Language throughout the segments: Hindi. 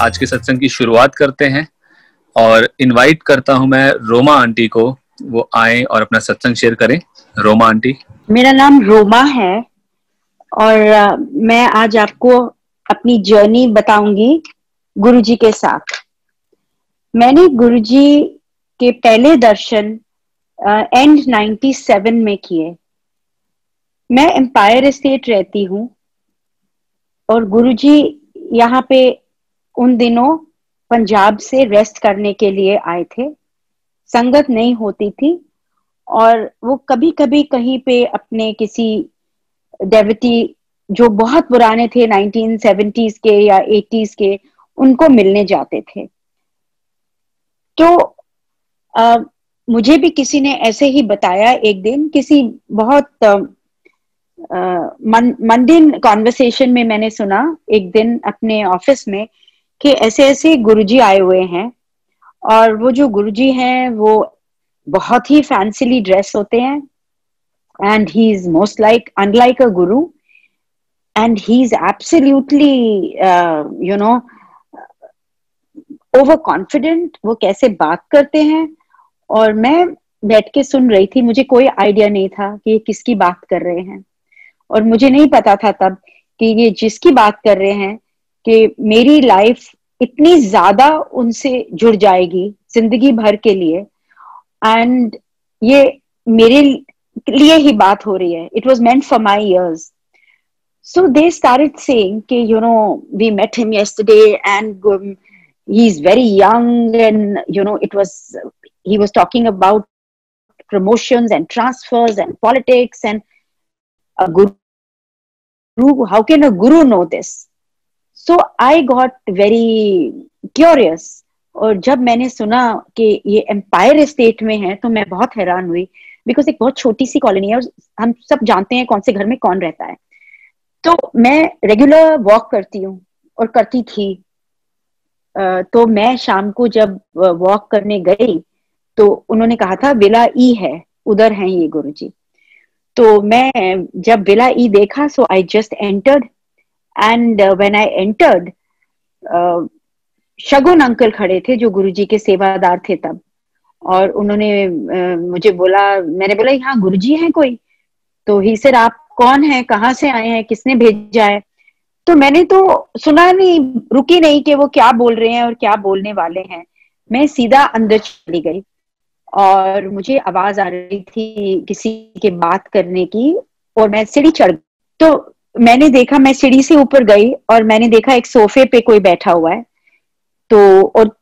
आज के सत्संग की शुरुआत करते हैं और इनवाइट करता हूं मैं रोमा आंटी को, वो आए और अपना सत्संग शेयर करें। रोमा आंटी। मेरा नाम रोमा है और मैं आज आपको अपनी जर्नी बताऊंगी गुरुजी के साथ। मैंने गुरुजी के पहले दर्शन एंड 97 में किए। मैं एम्पायर एस्टेट रहती हूँ और गुरुजी यहाँ पे उन दिनों पंजाब से रेस्ट करने के लिए आए थे। संगत नहीं होती थी और वो कभी कभी कहीं पे अपने किसी डेविटी जो बहुत पुराने थे 1970s के या 80s के, उनको मिलने जाते थे। तो मुझे भी किसी ने ऐसे ही बताया एक दिन, किसी बहुत मंदिन कॉन्वर्सेशन में मैंने सुना एक दिन अपने ऑफिस में कि ऐसे ऐसे गुरुजी आए हुए हैं और वो जो गुरुजी हैं वो बहुत ही फैंसीली ड्रेस होते हैं and he is most like unlike a guru and he is absolutely over confident. वो कैसे बात करते हैं और मैं बैठ के सुन रही थी, मुझे कोई आइडिया नहीं था कि ये किसकी बात कर रहे हैं और मुझे नहीं पता था तब कि ये जिसकी बात कर रहे हैं कि मेरी लाइफ इतनी ज्यादा उनसे जुड़ जाएगी जिंदगी भर के लिए एंड ये मेरे लिए ही बात हो रही है। It was meant for my years. So they started saying, we met him yesterday and he's very young and, he was talking about promotions and transfers and politics and a guru, how can a guru know this? So I got very curious. और जब मैंने सुना कि ये एम्पायर एस्टेट में है तो मैं बहुत हैरान हुई, बिकॉज एक बहुत छोटी सी कॉलोनी है और हम सब जानते हैं कौन से घर में कौन रहता है। तो मैं रेगुलर वॉक करती हूँ और करती थी। तो मैं शाम को जब वॉक करने गई तो उन्होंने कहा था विला ई है, उधर हैं ये गुरुजी। तो मैं जब विला ई देखा, so I just entered and when I entered, Shagun uncle खड़े थे जो गुरुजी के सेवादार थे तब, और उन्होंने मुझे बोला, मैंने बोला यहाँ गुरुजी हैं कोई? तो ही सेड आप कौन है, कहाँ से आए हैं, किसने भेजा है? तो मैंने तो सुना नहीं, रुकी नहीं कि वो क्या बोल रहे हैं और क्या बोलने वाले हैं। मैं सीधा अंदर चली गई और मुझे आवाज आ रही थी किसी के बात करने की और मैं सीढ़ी चढ़ गई। तो मैंने देखा, मैं सीढ़ी से ऊपर गई और मैंने देखा एक सोफे पे कोई बैठा हुआ है, तो और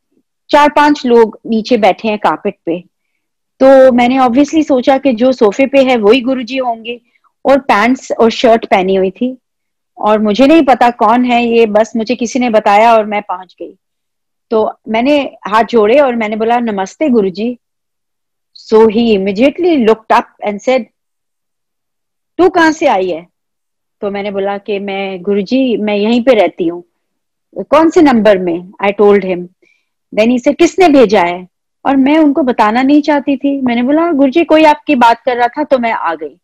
4-5 लोग नीचे बैठे हैं कारपेट पे। तो मैंने ऑब्वियसली सोचा कि जो सोफे पे है वही गुरुजी होंगे, और पैंट्स और शर्ट पहनी हुई थी और मुझे नहीं पता कौन है ये, बस मुझे किसी ने बताया और मैं पहुंच गई। तो मैंने हाथ जोड़े और मैंने बोला नमस्ते Guruji. So he immediately looked up and said तू कहाँ से आई है? तो मैंने बोला कि मैं गुरुजी मैं यहीं पे रहती हूँ। कौन से नंबर में? I told him. Then he said किसने भेजा है? और मैं उनको बताना नहीं चाहती थी। मैंने बोला गुरुजी कोई आपकी बात कर रहा था तो मैं आ गई।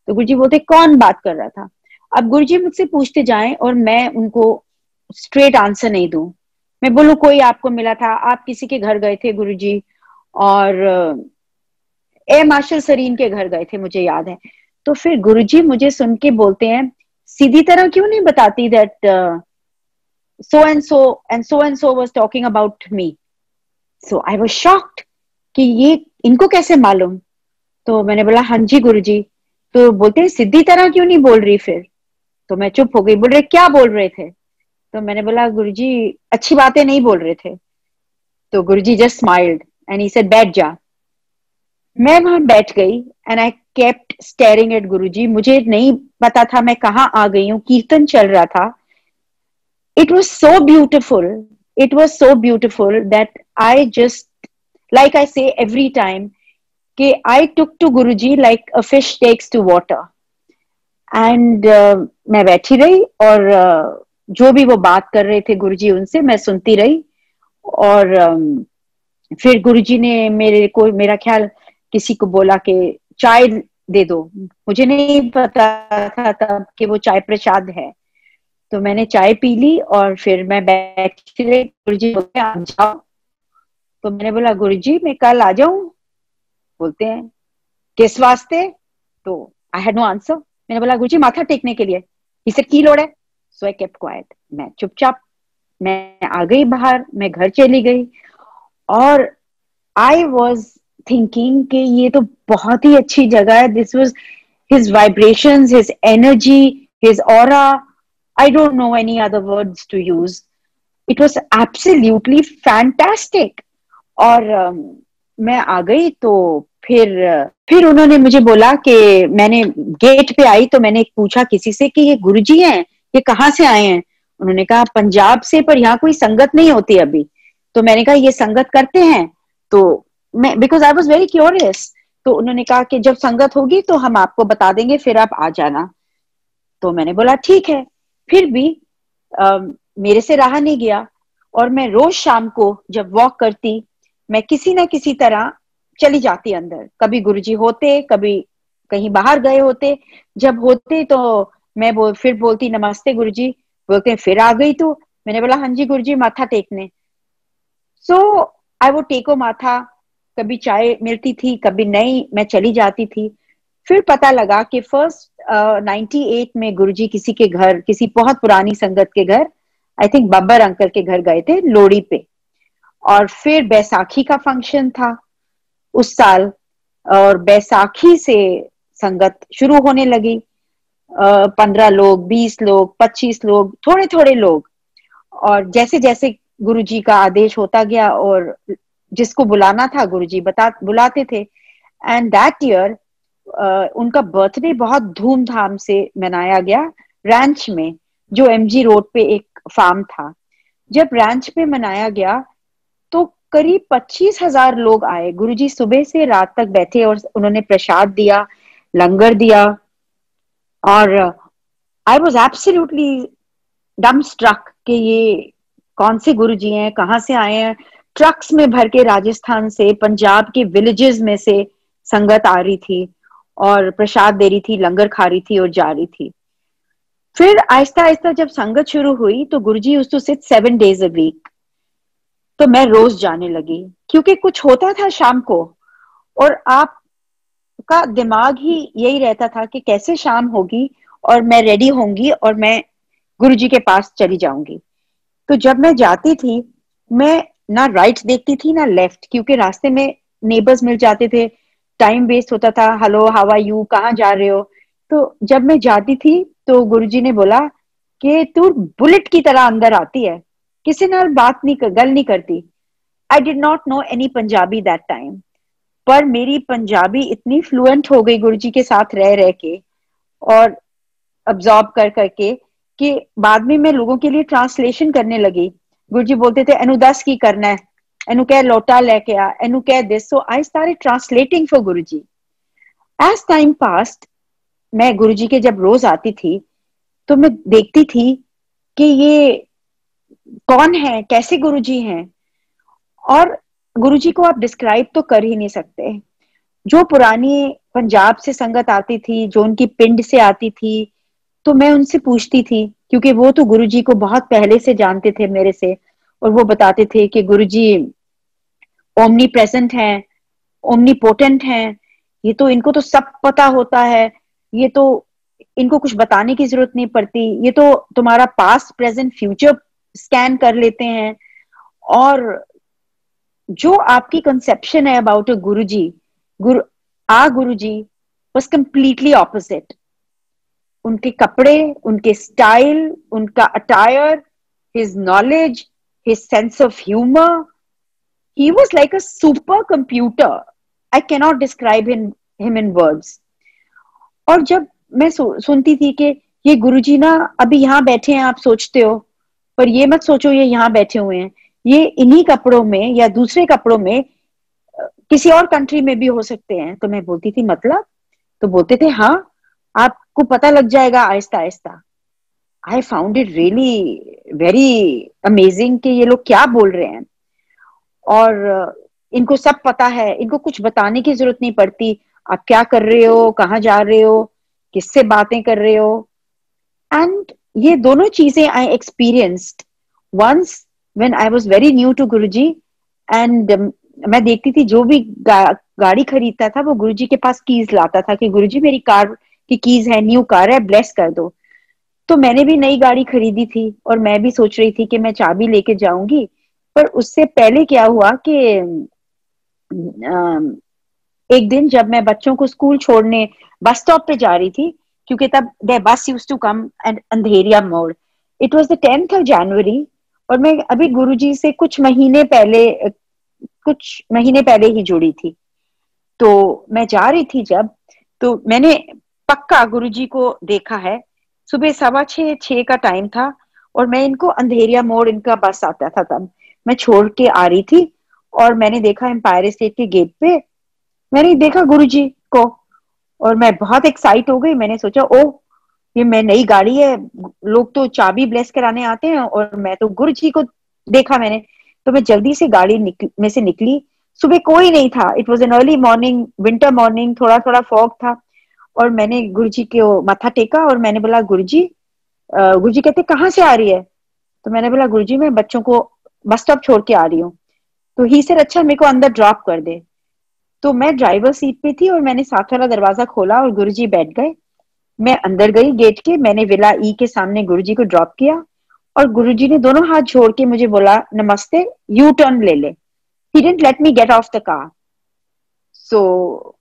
तो गुरुजी बोलते कौन बात कर रहा था? अब गुरुजी मुझसे पूछते जाएं और मैं उनको स्ट्रेट आंसर नहीं दूं। मैं बोलूं कोई आपको मिला था, आप किसी के घर गए थे गुरुजी, और ए मार्शल सरीन के घर गए थे, मुझे याद है। तो फिर गुरुजी मुझे सुन के बोलते हैं सीधी तरह क्यों नहीं बताती that so and so and so and so was talking about me. So I was shocked कि ये इनको कैसे मालूम। तो मैंने बोला हाँ जी गुरुजी। तो बोलते हैं सीधी तरह क्यों नहीं बोल रही फिर? तो मैं चुप हो गई। बोल रहे क्या बोल रहे थे? तो मैंने बोला गुरुजी अच्छी बातें नहीं बोल रहे थे। तो Guruji just smiled and he said बैठ जा। मैं वहां बैठ गई and I kept staring at Guruji. मुझे नहीं पता था मैं कहाँ आ गई हूँ, कीर्तन चल रहा था। It was so beautiful, it was so beautiful that I just, like I say every time, कि I took to Guruji like a fish takes to water. And मैं बैठी रही और जो भी वो बात कर रहे थे गुरुजी उनसे मैं सुनती रही। और फिर गुरुजी ने मेरा ख्याल किसी को बोला कि चाय दे दो। मुझे नहीं पता था तब कि वो चाय प्रसाद है। तो मैंने चाय पी ली और फिर मैं बैठ के गुरुजी बोलते हैं आप जाओ। तो मैंने बोला गुरुजी मैं कल आ जाऊं? बोलते हैं किस वास्ते? तो आई हैड नो आंसर। मैंने बोला गुरुजी माथा टेकने के लिए। ही सेड की लोड़ है? सो आई केप्ट क्वाइट। मैं चुपचाप मैं आ गई बाहर, मैं घर चली गई और आई वॉज थिंकिंग कि ये तो बहुत ही अच्छी जगह है। This was his vibrations, his energy, his aura. I don't know any other words to use. It was absolutely fantastic. और मैं आ गई तो फिर उन्होंने मुझे बोला कि मैंने गेट पे आई तो मैंने पूछा किसी से कि ये गुरुजी हैं, ये कहाँ से आए हैं? उन्होंने कहा पंजाब से, पर यहाँ कोई संगत नहीं होती अभी। तो मैंने कहा ये संगत करते हैं? तो मैं because I was very curious, तो उन्होंने कहा कि जब संगत होगी तो हम आपको बता देंगे, फिर आप आ जाना। तो मैंने बोला ठीक है। फिर भी मेरे से रहा नहीं गया और मैं रोज शाम को जब वॉक करती, मैं किसी ना किसी तरह चली जाती अंदर। कभी गुरुजी होते, कभी कहीं बाहर गए होते। जब होते तो मैं फिर बोलती नमस्ते गुरुजी। बोलते हैं फिर आ गई तू? मैंने बोला हाँ जी गुरुजी माथा टेकने। सो आई वो टेको माथा। कभी चाय मिलती थी, कभी नहीं, मैं चली जाती थी। फिर पता लगा कि फर्स्ट 98 में गुरुजी किसी के घर, किसी बहुत पुरानी संगत के घर, आई थिंक बब्बर अंकल के घर गए थे लोहड़ी पे। और फिर बैसाखी का फंक्शन था उस साल, और बैसाखी से संगत शुरू होने लगी। 15 लोग, 20 लोग, 25 लोग, थोड़े थोड़े लोग। और जैसे जैसे गुरुजी का आदेश होता गया और जिसको बुलाना था गुरुजी बुलाते थे। एंड दैट ईयर उनका बर्थडे बहुत धूमधाम से मनाया गया रैंच में, जो एमजी रोड पे एक फार्म था। जब रैंच पे मनाया गया तो करीब 25,000 लोग आए। गुरुजी सुबह से रात तक बैठे और उन्होंने प्रसाद दिया, लंगर दिया। और आई वॉज एब्सोल्युटली डम स्ट्रक कि ये कौन से गुरुजी हैं, कहाँ से आए हैं। ट्रक्स में भर के राजस्थान से, पंजाब के विलेजेस में से संगत आ रही थी और प्रसाद दे रही थी, लंगर खा रही थी और जा रही थी। फिर आहिस्ता आहिस्ता जब संगत शुरू हुई तो Guruji used to sit 7 days a week। तो मैं रोज जाने लगी क्योंकि कुछ होता था शाम को और आपका दिमाग ही यही रहता था कि कैसे शाम होगी और मैं रेडी होंगी और मैं गुरुजी के पास चली जाऊंगी। तो जब मैं जाती थी, मैं ना राइट देखती थी ना लेफ्ट, क्योंकि रास्ते में नेबर्स मिल जाते थे, टाइम वेस्ट होता था। हेलो हाउ आर यू, कहाँ जा रहे हो? तो जब मैं जाती थी तो गुरुजी ने बोला कि तू बुलेट की तरह अंदर आती है, किसी नाल बात नहीं गल नहीं करती। I did not know any Punjabi that time, पर मेरी पंजाबी इतनी फ्लुएंट हो गई गुरुजी के साथ रह रह के और अब्सॉर्ब कर करके कि बाद में मैं लोगों के लिए ट्रांसलेशन करने लगी। गुरुजी बोलते थे एनु दस की करना है, एनु कह लोटा लेके आ, एनु कह दिस। So I started translating for Guruji. As time passed, मैं गुरुजी के जब रोज आती थी तो मैं देखती थी कि ये कौन है, कैसे गुरुजी हैं। और गुरुजी को आप डिस्क्राइब तो कर ही नहीं सकते। जो पुरानी पंजाब से संगत आती थी, जो उनकी पिंड से आती थी, तो मैं उनसे पूछती थी क्योंकि वो तो गुरुजी को बहुत पहले से जानते थे मेरे से। और वो बताते थे कि गुरुजी ओमनी प्रेजेंट हैं, ओमनी पोटेंट हैं, ये तो इनको तो सब पता होता है, ये तो इनको कुछ बताने की जरूरत नहीं पड़ती, ये तो तुम्हारा पास्ट प्रेजेंट फ्यूचर स्कैन कर लेते हैं। और जो आपकी कंसेप्शन है about a Guruji, Guruji was completely opposite. उनके कपड़े, उनके स्टाइल, उनका attire, his knowledge, his sense of humour, he was like a super computer. I cannot describe him in words. और जब मैं सुनती थी कि ये गुरुजी ना अभी यहाँ बैठे हैं, आप सोचते हो, पर ये मत सोचो ये यहाँ बैठे हुए हैं, ये इन्हीं कपड़ों में या दूसरे कपड़ों में किसी और कंट्री में भी हो सकते हैं। तो मैं बोलती थी मतलब? तो बोलते थे हाँ, आपको पता लग जाएगा Aahista Aahista. I found it really very amazing कि ये लोग क्या बोल रहे हैं और इनको सब पता है, इनको कुछ बताने की जरूरत नहीं पड़ती। आप क्या कर रहे हो, कहाँ जा रहे हो, किससे बातें कर रहे हो। एंड ये दोनों चीजें I experienced once when I was very new to Guruji. And मैं देखती थी जो भी गाड़ी खरीदता था वो गुरुजी के पास कीज लाता था कि गुरुजी मेरी कार की कीज है, न्यू कार है, ब्लेस कर दो। तो मैंने भी नई गाड़ी खरीदी थी और मैं भी सोच रही थी कि मैं चाबी लेके जाऊंगी। पर उससे पहले क्या हुआ कि एक दिन जब मैं बच्चों को स्कूल छोड़ने बस स्टॉप पे जा रही थी, क्योंकि तब the bus used to come at Andheria Mor. It was the 10th of January और मैं अभी गुरुजी से कुछ महीने पहले ही जुड़ी थी। तो मैं जा रही थी जब, तो मैंने पक्का गुरुजी को देखा है। सुबह 6:15 का टाइम था और मैं इनको अंधेरिया मोड़, इनका बस आता था तब, मैं छोड़ के आ रही थी और मैंने देखा एम्पायर स्टेट के गेट पे, मैंने देखा गुरुजी को और मैं बहुत एक्साइट हो गई। मैंने सोचा ओ ये मैं नई गाड़ी है, लोग तो चाबी ब्लेस कराने आते हैं और मैं तो गुरुजी को देखा मैंने। तो मैं जल्दी से में से निकली। सुबह कोई नहीं था, it was an early morning, winter morning, थोड़ा थोड़ा फॉग था। और मैंने गुरुजी को माथा टेका और मैंने बोला गुरुजी। गुरुजी कहते कहाँ से आ रही है? तो मैंने बोला गुरुजी मैं बच्चों को बस स्टॉप छोड़ के आ रही हूँ। तो ही सर अच्छा मेरे को अंदर ड्रॉप कर दे। तो मैं ड्राइवर सीट पे थी और मैंने साथ वाला दरवाजा खोला और गुरुजी बैठ गए। मैं अंदर गई गेट के, मैंने विला ई के सामने गुरुजी को ड्रॉप किया और गुरुजी ने दोनों हाथ जोड़ के मुझे बोला नमस्ते, यू टर्न ले ले। He didn't let me gate of the car. So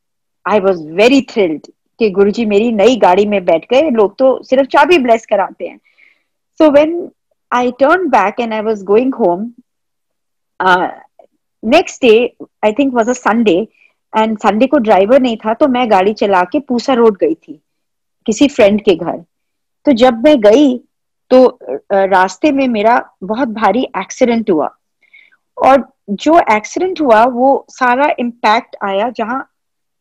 I was very thrilled कि गुरुजी मेरी नई गाड़ी में बैठ गए, लोग तो सिर्फ चाबी ब्लेस कराते हैं। So when I turn back and I was going home, next day I think was a Sunday and Sunday को ड्राइवर नहीं था, तो मैं गाड़ी चला के पूसा रोड गई थी किसी फ्रेंड के घर। तो जब मैं गई तो रास्ते में मेरा बहुत भारी एक्सीडेंट हुआ और जो एक्सीडेंट हुआ वो सारा इम्पैक्ट आया जहां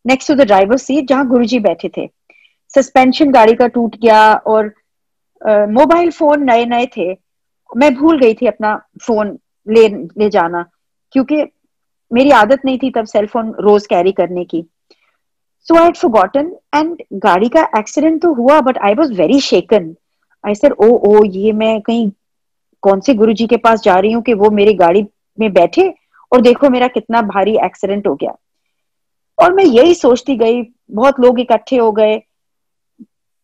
next to the driver seat जहां गुरुजी बैठे थे। सस्पेंशन गाड़ी का टूट गया और मोबाइल फोन नए नए थे। मैं भूल गई थी अपना फोन ले जाना, क्योंकि मेरी आदत नहीं थी तब सेल फोन रोज कैरी करने की। So I had forgotten and गाड़ी का एक्सीडेंट तो हुआ but I was very shaken. I said oh ये मैं कहीं कौन से गुरुजी के पास जा रही हूँ कि वो मेरी गाड़ी में बैठे और देखो मेरा कितना भारी एक्सीडेंट हो गया। और मैं यही सोचती गई, बहुत लोग इकट्ठे हो गए,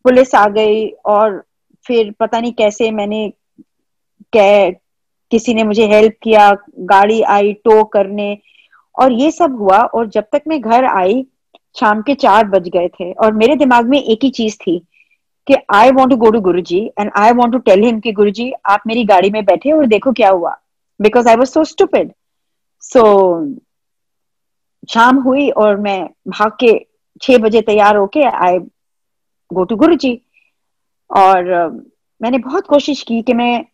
पुलिस आ गई और फिर पता नहीं कैसे किसी ने मुझे हेल्प किया, गाड़ी आई टो करने और ये सब हुआ। और जब तक मैं घर आई शाम के 4 बज गए थे और मेरे दिमाग में एक ही चीज थी कि I want to go to Guruji and I want to tell him कि गुरुजी आप मेरी गाड़ी में बैठे और देखो क्या हुआ, because I was so stupid. So शाम हुई और मैं भाग के 6 बजे तैयार होके आई गो टू गुरुजी। और मैंने बहुत कोशिश की कि मैं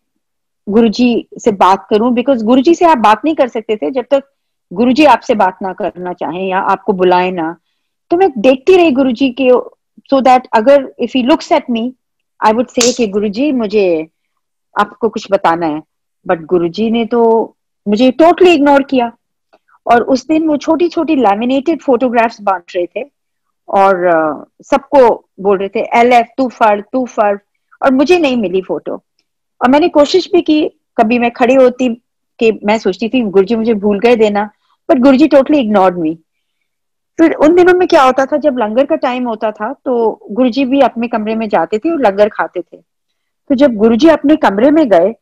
गुरुजी से बात करूं, बिकॉज गुरुजी से आप बात नहीं कर सकते थे जब तक गुरुजी आपसे बात ना करना चाहें या आपको बुलाए ना। तो मैं देखती रही गुरुजी के, सो दैट अगर if he looks at me I would say कि गुरुजी मुझे आपको कुछ बताना है। बट गुरुजी ने तो मुझे टोटली इग्नोर किया। और उस दिन वो छोटी छोटी लैमिनेटेड फोटोग्राफ्स बांट रहे थे और सबको बोल रहे थे LF तू फर, और मुझे नहीं मिली फोटो। और मैंने कोशिश भी की, कभी मैं खड़ी होती कि मैं सोचती थी गुरुजी मुझे भूल गए देना, बट गुरुजी टोटली इग्नोर्ड मी। फिर उन दिनों में क्या होता था, जब लंगर का टाइम होता था तो गुरुजी भी अपने कमरे में जाते थे और लंगर खाते थे। तो जब गुरुजी अपने कमरे में गए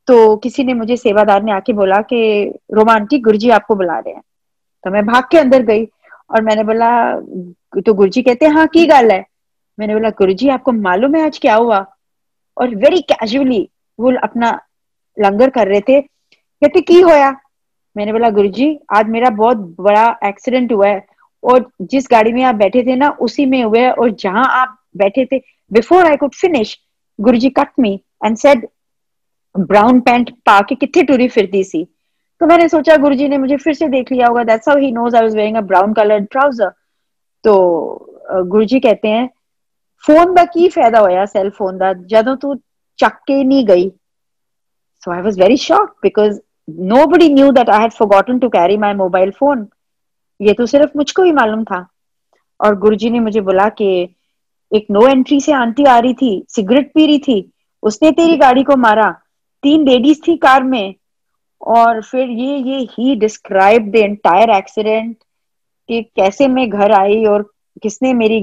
तो किसी ने मुझे, सेवादार ने आके बोला कि रोमा आंटी गुरुजी आपको बुला रहे हैं। तो मैं भाग के अंदर गई और मैंने बोला, तो गुरुजी कहते हैं हाँ की गल है। मैंने बोला गुरुजी आपको मालूम है आज क्या हुआ? और वेरी कैजुअली वो अपना लंगर कर रहे थे, कहते की होया? मैंने बोला गुरुजी आज मेरा बहुत बड़ा एक्सीडेंट हुआ है और जिस गाड़ी में आप बैठे थे ना उसी में हुआ है, और जहां आप बैठे थे, before I could finish Guruji cut me and said brown pant पा के कितने टुरी फिरती सी। तो मैंने सोचा गुरुजी ने मुझे फिर से देख लिया होगा, that's how he knows I was wearing a brown coloured trouser. तो गुरुजी कहते हैं फोन दा की फायदा होया, सेल फोन दा जदों तू चक के नहीं गई। So I was very shocked because nobody knew that I had forgotten to carry my mobile phone. ये तो सिर्फ मुझको ही मालूम था। और गुरुजी ने मुझे बोला कि एक नो एंट्री से आंटी आ रही थी, सिगरेट पी रही थी उसने तेरी गाड़ी को मारा, 3 लेडीज थी कार में। और फिर ये ही डिस्क्राइब द एंटायर एक्सीडेंट, कि कैसे मैं घर आई और किसने मेरी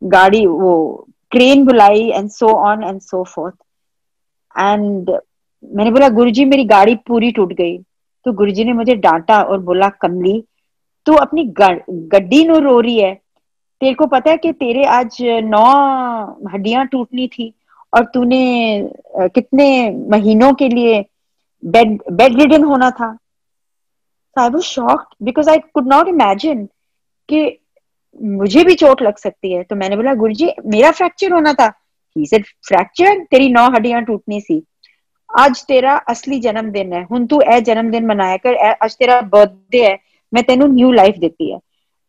गाड़ी, वो क्रेन बुलाई, and so on and so fourth. And मैंने बोला गुरुजी मेरी गाड़ी पूरी टूट गई। तो गुरुजी ने मुझे डांटा और बोला, कमली तू अपनी गड्डी नो रो रही है, तेरे को पता है कि तेरे आज 9 हड्डियां टूटनी थी, और तूने कितने महीनों के लिए बेड रिडन होना था। I was shocked because I could not imagine कि मुझे भी चोट लग सकती है। तो मैंने बोला गुरुजी मेरा फ्रैक्चर होना था। ही सेड फ्रैक्चर, तेरी 9 हड्डियां टूटनी सी। आज तेरा असली जन्मदिन है, हुन तू ए जन्मदिन मनाया कर, आज तेरा बर्थडे है, मैं तेनू न्यू लाइफ देती है।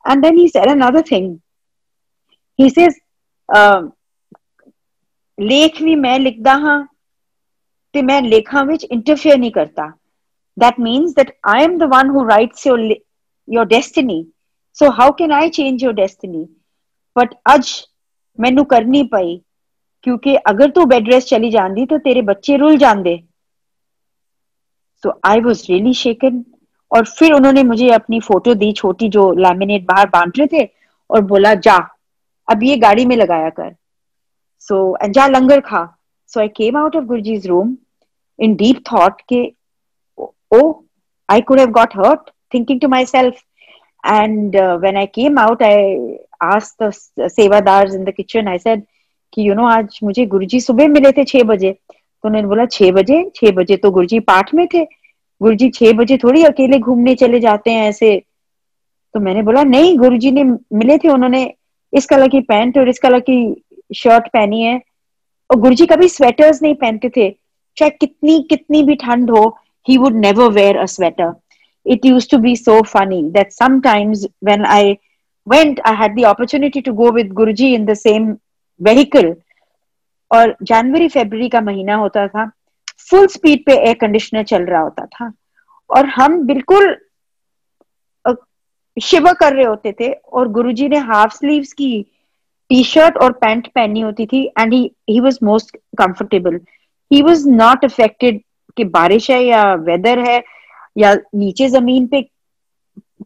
And then he said another thing, he says लेख भी मैं लिखदा हां ते मैं लेखां विच इंटरफेयर नहीं करता। That means that I am the one who writes your destiny. So how can I change your destiny? But आज मैनू करनी पई, क्योंकि अगर तू बेड रेस्ट चली जाती तो तेरे बच्चे रुल जाते। So I was really shaken. और फिर उन्होंने मुझे अपनी फोटो दी छोटी, जो लैमिनेट बाहर बांट रहे थे, और बोला जा अब ये गाड़ी में लगाया कर, so and जा लंगर खा। So I came out of Guruji's room in deep thought के oh, I could have got hurt, thinking to myself. And when I came out, I asked the sevadars in the kitchen, I said कि आज मुझे गुरुजी सुबह मिले थे 6 बजे। तो उन्होंने बोला 6 बजे? 6 बजे तो गुरुजी पाठ में थे, गुरुजी 6 बजे थोड़ी अकेले घूमने चले जाते हैं ऐसे। तो मैंने बोला नहीं, गुरुजी ने मिले थे, उन्होंने इस कलर की पैंट और इस कलर की शर्ट पहनी है। और गुरुजी कभी स्वेटर्स नहीं पहनते थे, चाहे कितनी कितनी भी ठंड हो, he would never wear a sweater. It used to be so funny that sometimes when I went, I had the opportunity to go with Guruji in the same vehicle. और जनवरी फरवरी का महीना होता था, फुल स्पीड पे एयर कंडीशनर चल रहा होता था, और हम बिल्कुल शिवर कर रहे होते थे। और गुरुजी ने हाफ स्लीव्स की टी शर्ट और पैंट पहनी होती थी, and he was most comfortable. He was not affected कि बारिश है या वेदर है या नीचे जमीन पे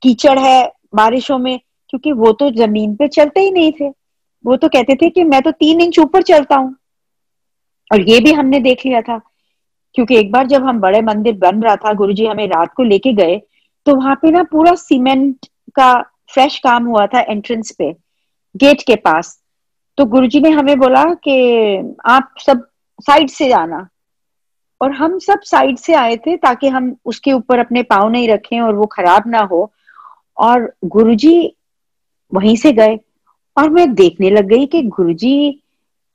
कीचड़ है बारिशों में, क्योंकि वो तो जमीन पे चलते ही नहीं थे। वो तो कहते थे कि मैं तो 3 इंच ऊपर चलता हूँ। और ये भी हमने देख लिया था, क्योंकि एक बार जब हम बड़े मंदिर बन रहा था, गुरुजी हमें रात को लेके गए, तो वहां पे ना पूरा सीमेंट का फ्रेश काम हुआ था एंट्रेंस पे, गेट के पास। तो गुरुजी ने हमें बोला कि आप सब साइड से जाना, और हम सब साइड से आए थे ताकि हम उसके ऊपर अपने पाँव नहीं रखें और वो खराब ना हो। और गुरुजी वहीं से गए, और मैं देखने लग गई कि गुरुजी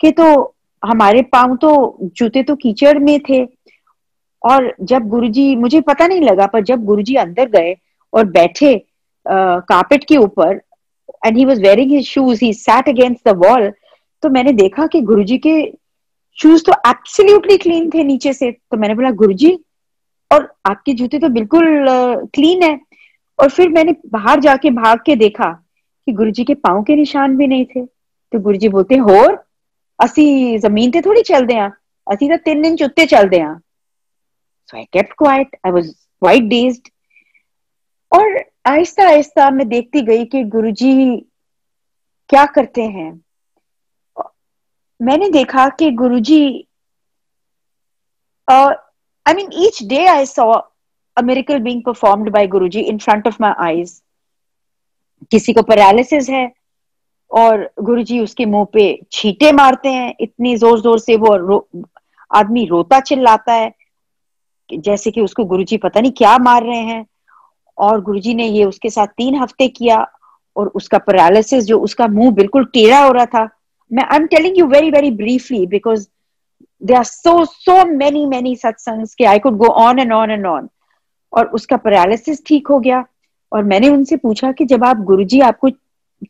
के तो हमारे पाँव तो जूते तो कीचड़ में थे। और जब गुरुजी, मुझे पता नहीं लगा, पर जब गुरुजी अंदर गए और बैठे कारपेट के ऊपर, and he was wearing his shoes, he sat against the wall, तो मैंने देखा कि गुरुजी के शूज तो एब्सोल्युटली क्लीन थे नीचे से। तो मैंने बोला गुरुजी, और आपके जूते तो बिल्कुल क्लीन है। और फिर मैंने बाहर जाके भाग के देखा कि गुरुजी के पाँव के निशान भी नहीं थे। तो गुरुजी बोलते, होर असी जमीन ते थोड़ी चलते हैं, असी तो 3 इंच उत्ते चलते हैं। So I kept quiet, I was quite dazed. और आहिस्ता आहिस्ता मैं देखती गई कि गुरुजी क्या करते हैं। मैंने देखा कि गुरुजी, I mean, each day I saw a miracle being performed by Guruji in front of my eyes. किसी को पैरालिसिस है और गुरुजी उसके मुंह पे छींटे मारते हैं इतनी जोर जोर से, वो आदमी रोता चिल्लाता है जैसे कि उसको गुरुजी पता नहीं क्या मार रहे हैं। और गुरुजी ने ये उसके साथ 3 हफ्ते किया, और उसका पैरालिसिस, जो उसका मुंह बिल्कुल टेढ़ा हो रहा था, मैं I am telling you very very briefly because there are so many satsangs कि I could go on and on and on। और उसका पैरालिसिस ठीक हो गया। और मैंने उनसे पूछा कि जब आप गुरुजी आपको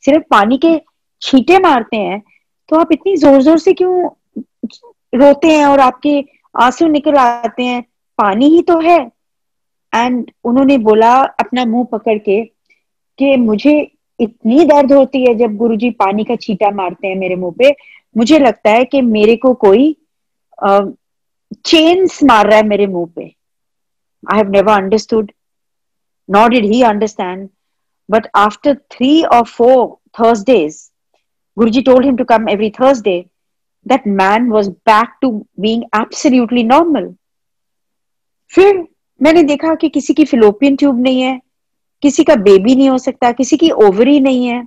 सिर्फ पानी के छींटे मारते हैं, तो आप इतनी जोर जोर से क्यों रोते हैं और आपके आंसू निकल आते हैं, पानी ही तो है। एंड उन्होंने बोला अपना मुंह पकड़ के कि मुझे इतनी दर्द होती है जब गुरुजी पानी का छींटा मारते हैं मेरे मुंह पे, मुझे लगता है कि मेरे को कोई चेन्स मार रहा है मेरे मुंह पे. I have never understood, nor did he understand. But after 3 or 4 Thursdays, Guruji told him to come every Thursday. That man was back to being absolutely normal. फिर मैंने देखा कि किसी की फिलोपियन ट्यूब नहीं है, किसी का बेबी नहीं हो सकता, किसी की ओवरी नहीं है,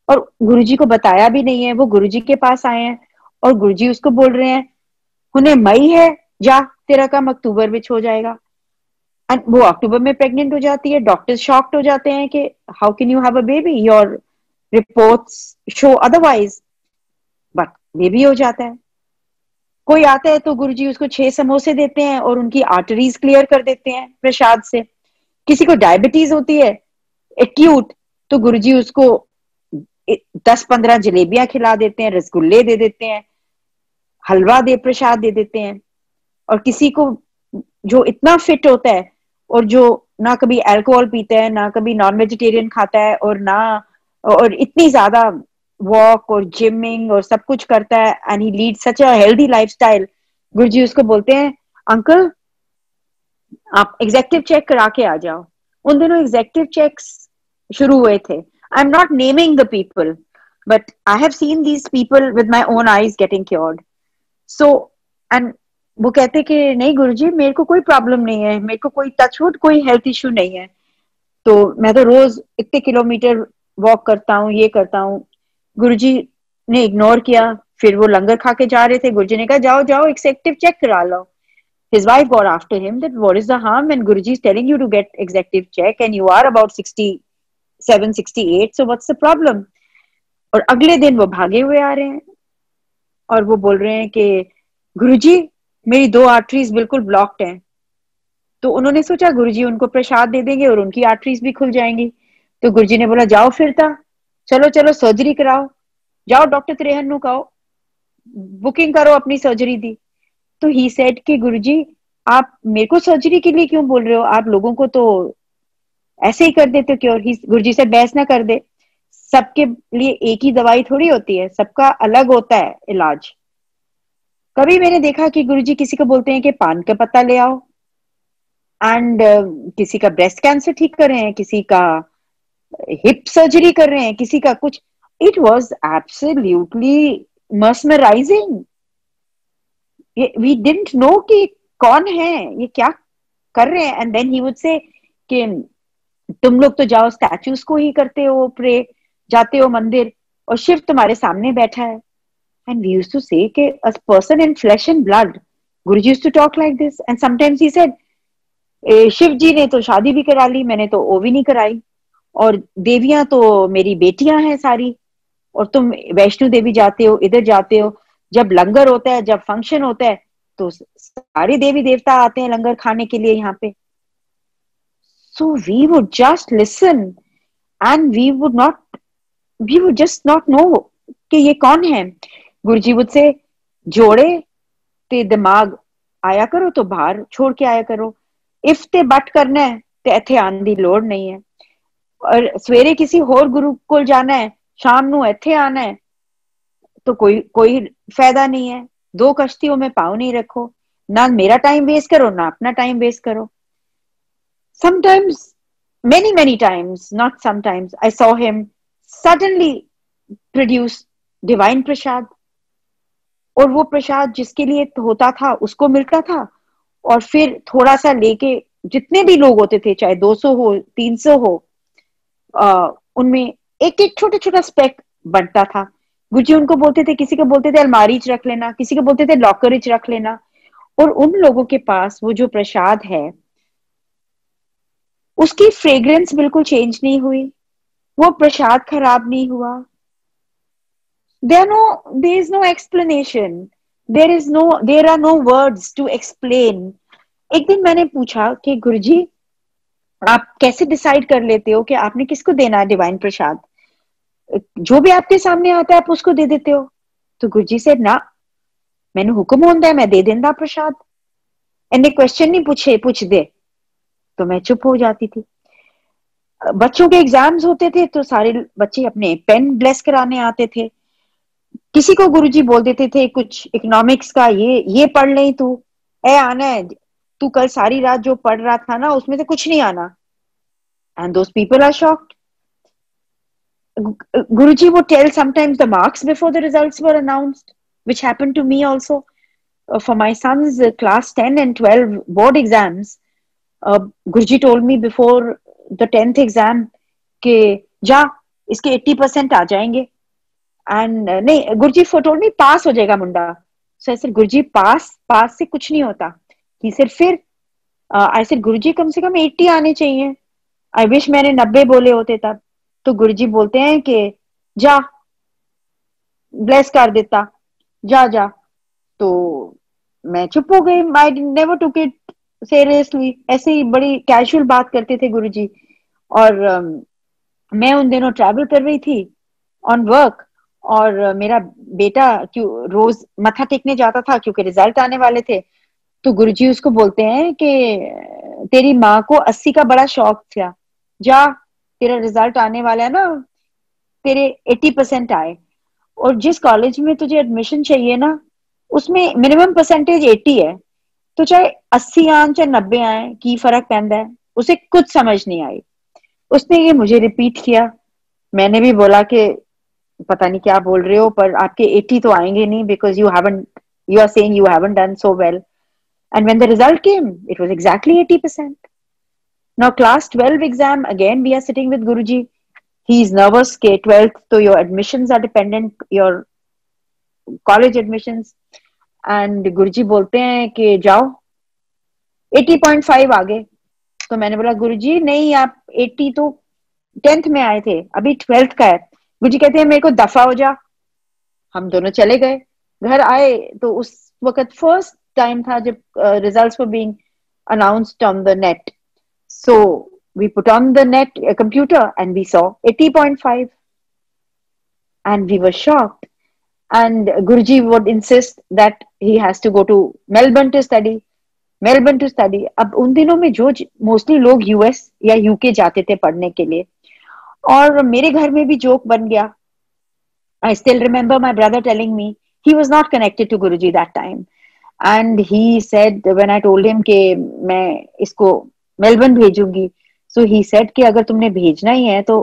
और गुरुजी को बताया भी नहीं है. वो गुरुजी के पास आए हैं और गुरुजी उसको बोल रहे हैं, उन्हें मई है, जा, तेरा काम अक्टूबर में हो जाएगा. एंड वो अक्टूबर में प्रेग्नेंट हो जाती है. डॉक्टर्स शॉक्ड हो जाते हैं कि how can you have a baby, your reports show otherwise. But baby हो जाता है. कोई आता है तो गुरुजी उसको 6 समोसे देते हैं और उनकी आर्टरीज क्लियर कर देते हैं प्रसाद से. किसी को डायबिटीज होती है एक्यूट, तो गुरुजी उसको 10-15 जलेबियां खिला देते हैं, रसगुल्ले दे देते हैं, हलवा दे प्रसाद दे देते हैं. और किसी को जो इतना फिट होता है और जो ना कभी अल्कोहल पीता है, ना कभी नॉन वेजिटेरियन खाता है, और इतनी ज्यादा वॉक और जिमिंग और सब कुछ करता है, and he lead such a healthy lifestyle. Guruji उसको बोलते हैं, अंकल आप एग्जेक्टिव चेक करा के आ जाओ. उन दिनों एग्जेक्टिव चेक्स शुरू हुए थे. I am not naming the people, but I have seen these people with my own eyes getting cured. So and वो कहते कि नहीं गुरुजी, मेरे को कोई प्रॉब्लम नहीं है, मेरे को कोई टचवुड कोई हेल्थ इश्यू नहीं है, तो मैं तो रोज इतने किलोमीटर वॉक करता हूँ, ये करता हूँ. गुरुजी ने इग्नोर किया. फिर वो लंगर खा के जा रहे थे. गुरुजी ने कहा जाओ जाओ एग्जेक्टिव चेक करा लो. His wife got after him that what is the harm, and Guruji is telling you to get executive check and you are about 67, 68, so what's the problem? और अगले दिन वो भागे हुए आ रहे हैं और वो बोल रहे हैं कि गुरुजी मेरी 2 आर्टरीज बिल्कुल ब्लॉक्ड हैं. तो उन्होंने सोचा गुरुजी उनको प्रसाद दे देंगे और उनकी आर्टरीज भी खुल जाएंगी. तो गुरुजी ने बोला जाओ फिरता, चलो चलो सर्जरी कराओ, जाओ डॉक्टर त्रेहन नु कहो, बुकिंग करो अपनी सर्जरी दी. तो ही सेड कि गुरुजी आप मेरे को सर्जरी के लिए क्यों बोल रहे हो, आप लोगों को तो ऐसे ही कर देते हो क्यों. गुरुजी से बहस ना कर दे. सबके लिए एक ही दवाई थोड़ी होती है, सबका अलग होता है इलाज. कभी मैंने देखा कि गुरुजी किसी को बोलते हैं कि पान का पत्ता ले आओ, एंड किसी का ब्रेस्ट कैंसर ठीक कर रहे हैं, किसी का हिप सर्जरी कर रहे हैं, किसी का कुछ. It was absolutely mesmerising. We didn't know कि कौन है ये, क्या कर रहे हैं. एंड देन ही वुड से कि तुम लोग तो जाओ स्टैचूज को ही करते हो, प्रे जाते हो मंदिर, और शिव तुम्हारे सामने बैठा है. And we used to say कि a person in flesh and blood. Guruji used to talk like this. And sometimes he said Shiv ji ने तो शादी भी करा ली, मैंने तो वो भी नहीं कराई, और देवियां तो मेरी बेटियां हैं सारी, और तुम वैष्णो देवी जाते हो, इधर जाते हो, जब लंगर होता है, जब फंक्शन होता है, तो सारे देवी देवता आते हैं लंगर खाने के लिए यहाँ पे. So we would just listen and we would just not know कि ये कौन है. गुरुजी वुड से जोड़े ते दिमाग आया करो तो बाहर छोड़ के आया करो. इफ ते बट करना है ते इथे आने की लोड़ नहीं है. और सवेरे किसी होर गुरु को जाना है, शाम नू इथे आना है, तो कोई कोई फायदा नहीं है. 2 कश्तियों में पाँव नहीं रखो. ना मेरा टाइम वेस्ट करो, ना अपना टाइम वेस्ट करो. Sometimes, many times, not sometimes, I saw him suddenly produce divine prasad. और वो प्रसाद जिसके लिए होता था उसको मिलता था, और फिर थोड़ा सा लेके जितने भी लोग होते थे, चाहे 200 हो 300 हो, उनमें एक एक छोटा छोटा स्पेक बनता था. गुरुजी उनको बोलते थे, किसी को बोलते थे अलमारी च रख लेना, किसी को बोलते थे लॉकर च रख लेना. और उन लोगों के पास वो जो प्रसाद है उसकी फ्रेग्रेंस बिल्कुल चेंज नहीं हुई, वो प्रसाद खराब नहीं हुआ. there is no explanation, there are no words to explain. एक दिन मैंने पूछा कि गुरुजी आप कैसे डिसाइड कर लेते हो कि आपने किसको देना है डिवाइन प्रसाद, जो भी आपके सामने आता है आप उसको दे देते हो. तो गुरुजी से ना, मैंने हुक्म होता है मैं दे देंदा प्रसाद, इन्हें क्वेश्चन नहीं पूछ दे. तो मैं चुप हो जाती थी. बच्चों के एग्जाम्स होते थे तो सारे बच्चे अपने पेन ब्लेस कराने आते थे. किसी को गुरुजी बोल देते थे कुछ इकोनॉमिक्स का, ये पढ़ ले तू, ए आना है, तू कल सारी रात जो पढ़ रहा था ना उसमें से कुछ नहीं आना. And those people are shocked. Guruji would tell sometimes the marks before the results were announced, which happened to me also. For my son's class 10 and 12 board exams, Guruji told me before the 10th exam कि जा इसके 80% आ जाएंगे. And नहीं, Guruji told me पास हो जाएगा मुंडा. So I said, Guruji पास से कुछ नहीं होता. He said फिर I said, Guruji कम से कम 80 आने चाहिए. I wish मैंने 90 बोले होते तब. तो गुरुजी बोलते हैं कि जा ब्लेस कर देता, जा. तो मैं चुप हो गई. I never took it seriously. ऐसे ही बड़ी कैजुअल बात करते थे गुरुजी. और मैं उन दिनों ट्रैवल कर रही थी ऑन वर्क, और मेरा बेटा क्यों रोज मत्था टेकने जाता था क्योंकि रिजल्ट आने वाले थे. तो गुरुजी उसको बोलते हैं कि तेरी माँ को 80 का बड़ा शौक था, जा तेरा रिजल्ट आने वाला है ना, तेरे 80% आए, और जिस कॉलेज में तुझे एडमिशन चाहिए ना उसमें मिनिमम परसेंटेज 80 है, तो चाहे 80 आए चाहे 90 आए की फर्क पैंदा है. उसे कुछ समझ नहीं आई. उसने ये मुझे रिपीट किया. मैंने भी बोला कि पता नहीं क्या बोल रहे हो, पर आपके 80 तो आएंगे नहीं, because you are saying you haven't done so well. And when the result came it was exactly 80%. Now class 12 exam, again we are sitting with Guruji. He is nervous ke 12th, so your admissions are dependent, your college admissions. And Guruji बोलते हैं कि जाओ 80.5 आ गए. तो मैंने बोला गुरुजी नहीं, आप 80 तो 10th में आए थे, अभी 12th का है. गुरुजी कहते हैं मेरे को दफा हो जा. हम दोनों चले गए. घर आए तो उस वक्त फर्स्ट टाइम था जब results were being announced on the net. So we put on the net computer and we saw 80.5, and we were shocked. And Guruji would insist that he has to go to Melbourne to study. अब उन दिनों में जो मोस्टली लोग यूएस या यूके जाते थे पढ़ने के लिए, और मेरे घर में भी जोक बन गया. I still remember my brother telling me he was not connected to Guruji that time, and he said when I told him कि मैं इसको मेलबर्न भेजूंगी, so he said कि अगर तुमने भेजना ही है तो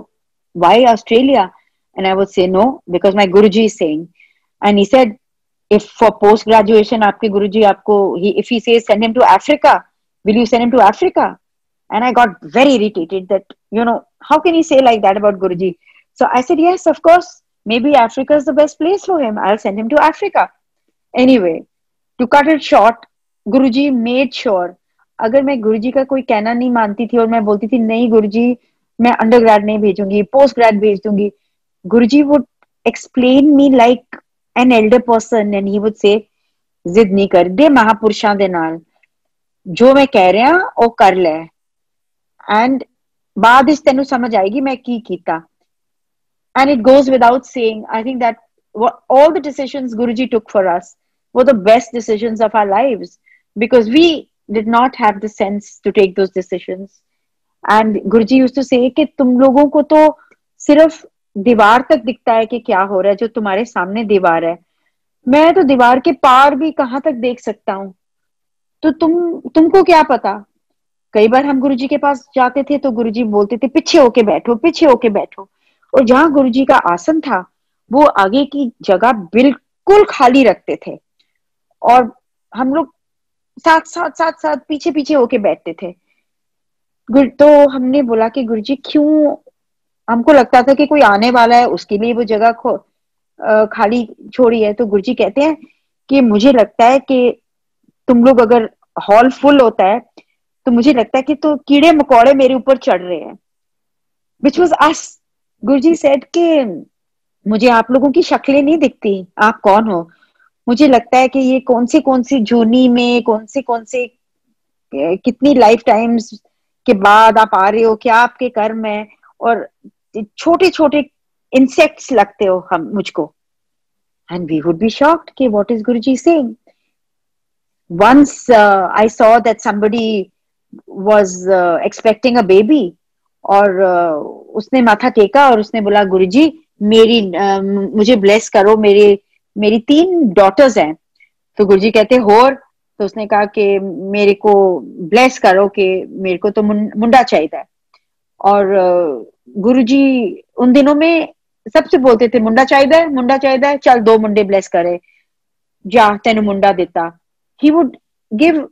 why Australia? And I would say no, because my Guruji is saying. And he said if for post graduation आपके गुरुजी आपको if he says send him to Africa, will you send him to Africa? And I got very irritated that how can he say like that about Guruji? So I said yes, of course, maybe Africa is the best place for him, I'll send him to Africa. Anyway, to cut it short, Guruji made sure, अगर मैं गुरुजी का कोई कहना नहीं मानती थी और मैं बोलती थी नहीं गुरुजी मैं अंडर ग्रेड नहीं भेजूंगी, पोस्ट ग्रेड भेज दूंगी, Guruji would explain me like an elder person and he would say जिद नहीं कर दे महापुरुषां दे नाल, जो मैं कह रहा वो कर ले, एंड बाद इस तेनू समझ आएगी मैं की कीता. And it goes without saying, I think that all the decisions Guruji took for us were the best decisions of our lives, because we did not have the sense to take those decisions. And Guruji used to say कि तुम लोगों को तो सिर्फ दीवार तक दिखता है कि क्या हो रहा है, जो तुम्हारे सामने दीवार है, मैं तो दीवार के पार भी कहाँ तक देख सकता हूँ, तो तुमको क्या पता. कई बार हम गुरुजी के पास जाते थे तो गुरुजी बोलते थे पीछे होके बैठो, पीछे होके बैठो, और जहां गुरुजी का आसन था वो आगे की जगह बिल्कुल खाली रखते थे, और हम लोग साथ पीछे पीछे होके बैठते थे. तो हमने बोला कि गुरुजी क्यों, हमको लगता था कि कोई आने वाला है उसके लिए वो जगह खाली छोड़ी है. तो गुरुजी कहते हैं कि मुझे लगता है कि तुम लोग अगर हॉल फुल होता है तो मुझे लगता है कि तो कीड़े मकोड़े मेरे ऊपर चढ़ रहे हैं, which was us. Guruji said कि मुझे आप लोगों की शक्लें नहीं दिखती, आप कौन हो, मुझे लगता है कि ये कौन सी जूनी में कौन से कितनी लाइफ टाइम्स के बाद आप आ रहे हो, क्या आपके कर्म है, और छोटे छोटे इंसेक्ट्स लगते हो हम मुझको. And we would be shocked कि what is Guruji saying. Once I saw that somebody was expecting a baby, और उसने माथा टेका और उसने बोला गुरुजी मुझे ब्लेस करो, मेरे मेरी 3 डॉटर्स हैं। तो गुरुजी कहते होर, तो उसने कहा कि मेरे को ब्लेस करो कि मेरे को तो मुंडा चाहिए। और गुरुजी उन दिनों में सबसे बोलते थे मुंडा चाहिए, मुंडा चाहिए, चल 2 मुंडे ब्लेस करे, जा तेन मुंडा दिता। He would give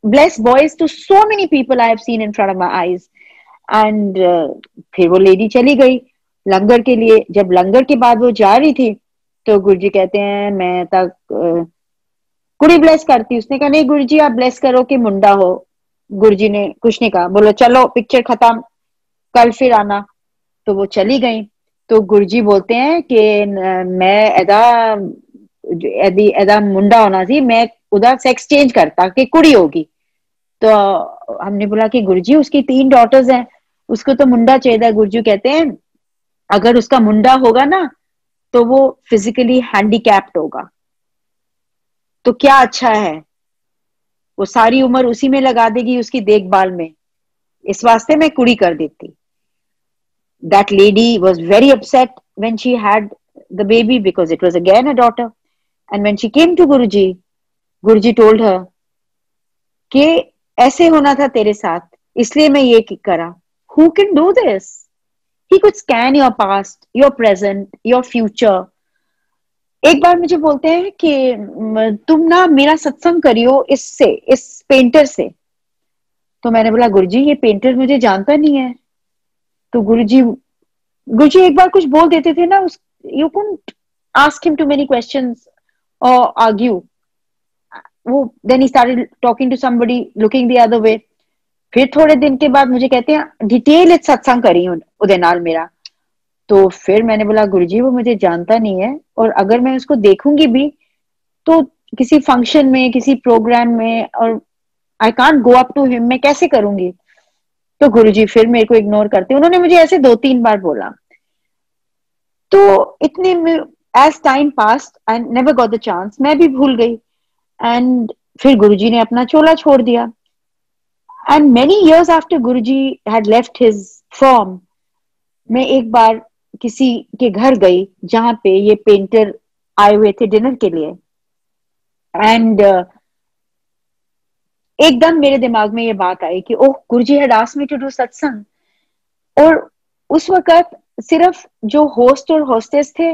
blessings to so many people I have seen in front of my eyes. And फिर वो लेडी चली गई लंगर के लिए। जब लंगर के बाद वो जा रही थी तो गुरुजी कहते हैं मैं तक कुड़ी ब्लेस करती। उसने कहा नहीं गुरुजी आप ब्लेस करो कि मुंडा हो। गुरुजी ने कुछ नहीं कहा, बोलो चलो पिक्चर खत्म, कल फिर आना। तो वो चली गई। तो गुरुजी बोलते हैं कि मैं एदा एदी एदा मुंडा होना सी, मैं उधर सेक्स चेंज करता कि कुड़ी होगी। तो हमने बोला कि गुरुजी उसकी 3 डॉटर्स हैं, उसको तो मुंडा चाहिए। गुरुजी कहते हैं अगर उसका मुंडा होगा ना तो वो फिजिकली हैंडीकैप्ड होगा, तो क्या अच्छा है, वो सारी उम्र उसी में लगा देगी उसकी देखभाल में, इस वास्ते मैं कुड़ी कर देती। That lady was very upset when she had the baby because it was again a daughter. And when she came to Guruji, Guruji told her कि ऐसे होना था तेरे साथ, इसलिए मैं ये करा. Who can do this? He could scan your past, your present, your future. एक बार मुझे बोलते हैं कि तुम ना मेरा सत्संग करियो इससे, इस पेंटर से. तो मैंने बोला गुरुजी ये पेंटर मुझे जानता नहीं है. तो गुरुजी एक बार कुछ बोल देते थे ना, you couldn't ask him too many questions और आर्ग्यू. वो then he started talking to somebody looking the other way. फिर थोड़े दिन के बाद मुझे कहते हैं डिटेल सत्संग करी उदे नाल मेरा. तो फिर मैंने बोला गुरुजी वो मुझे जानता नहीं है, और अगर मैं उसको देखूंगी भी तो किसी फंक्शन में, किसी प्रोग्राम में, और I can't go up to him, मैं कैसे करूंगी. तो गुरुजी फिर मेरे को इग्नोर करते. उन्होंने मुझे ऐसे 2-3 बार बोला. तो इतने में as time passed I never got the chance, मैं भी भूल गई. एंड फिर गुरुजी ने अपना चोला छोड़ दिया. And many years after Guruji had left his form, मैं एक बार किसी के घर गई जहां पे ये पेंटर आए हुए थे डिनर के लिए. एंड एकदम मेरे दिमाग में ये बात आई कि oh Guruji had asked me to do satsang. और उस वक्त सिर्फ जो होस्ट और होस्टेस थे,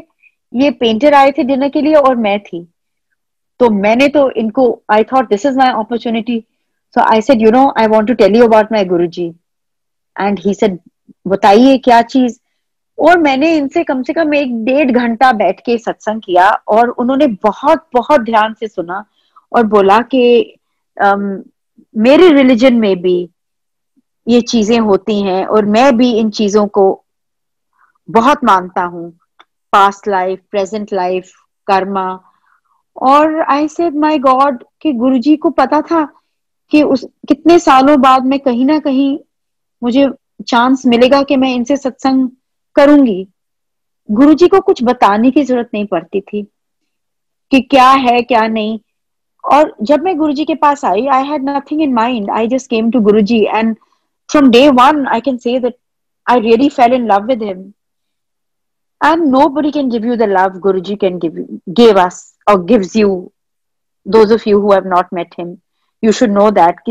ये पेंटर आए थे डिनर के लिए और मैं थी. तो मैंने तो इनको, I thought this is my opportunity. So I said you know I want to tell you about my Guruji. And he said बताइए क्या चीज. और मैंने इनसे कम से कम 1-1.5 घंटा बैठ के सत्संग किया, और उन्होंने बहुत बहुत ध्यान से सुना और बोला कि मेरे रिलीजन में भी ये चीजें होती हैं और मैं भी इन चीजों को बहुत मानता हूँ, past life, present life, Karma. और आई सेड माय गॉड कि गुरुजी को पता था कि उस कितने सालों बाद मैं कहीं ना कहीं मुझे चांस मिलेगा कि मैं इनसे सत्संग करूंगी. गुरुजी को कुछ बताने की जरूरत नहीं पड़ती थी कि क्या है क्या नहीं. और जब मैं गुरुजी के पास आई, I had nothing in mind, I just came to Guruji. And from day one I can say that I really fell in love with him. And nobody can give you the love Guruji can gave us or gives you. Those of you who have not met him, you should know that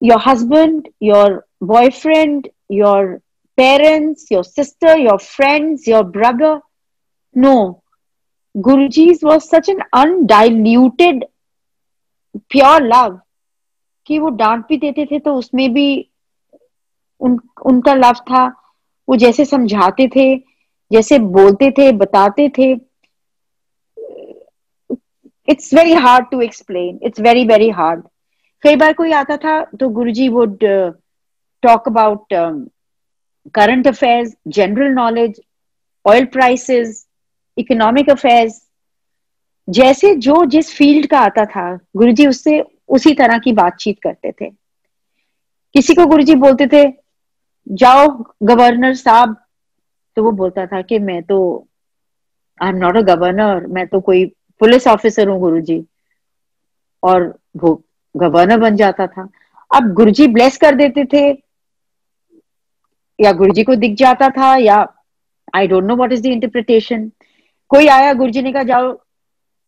your husband, your boyfriend, your parents, your sister, your friends, your brother, no, Guruji's was such an undiluted pure love कि वो डांट भी देते थे तो उसमें भी उनका लव था. वो जैसे समझाते थे, जैसे बोलते थे, बताते थे, it's very hard to explain. It's very very hard. कई बार कोई आता था तो Guruji would talk about current affairs, general knowledge, oil prices, economic affairs. जैसे जो जिस फील्ड का आता था गुरुजी उससे उसी तरह की बातचीत करते थे. किसी को गुरुजी बोलते थे जाओ गवर्नर साहब, तो वो बोलता था कि मैं तो I am not a governor, मैं तो कोई पुलिस ऑफिसर हूँ गुरुजी. और वो गवर्नर बन जाता था. अब गुरुजी ब्लेस कर देते थे, या गुरुजी को दिख जाता था, या I don't know what is the interpretation. कोई आया, गुरुजी ने कहा जाओ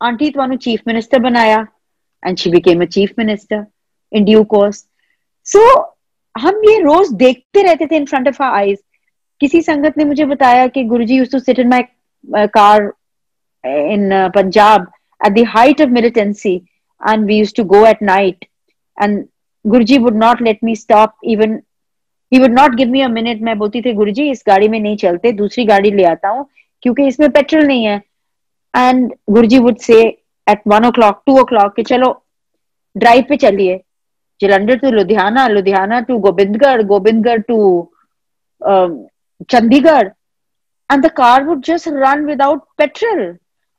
आंटी ਤੁਹਾਨੂੰ चीफ मिनिस्टर बनाया, and she became a chief minister in due course. So हम ये रोज देखते रहते थे in front of our eyes. किसी संगत ने मुझे बताया कि Guruji used to sit in my car in Punjab at the height of militancy, and we used to go at night, and Guruji would not let me stop. Even he would not give me a minute. मैं बोलती थी गुरुजी इस गाड़ी में नहीं चलते, दूसरी गाड़ी ले आता हूँ क्योंकि इसमें पेट्रोल नहीं है. And Guruji would say at 1 o'clock, 2 o'clock कि चलो ड्राइव पे चलिए, Jalandhar to Ludhiana, Ludhiana to Gobindgarh, Gobindgarh to Chandigarh, and the car would just run without petrol.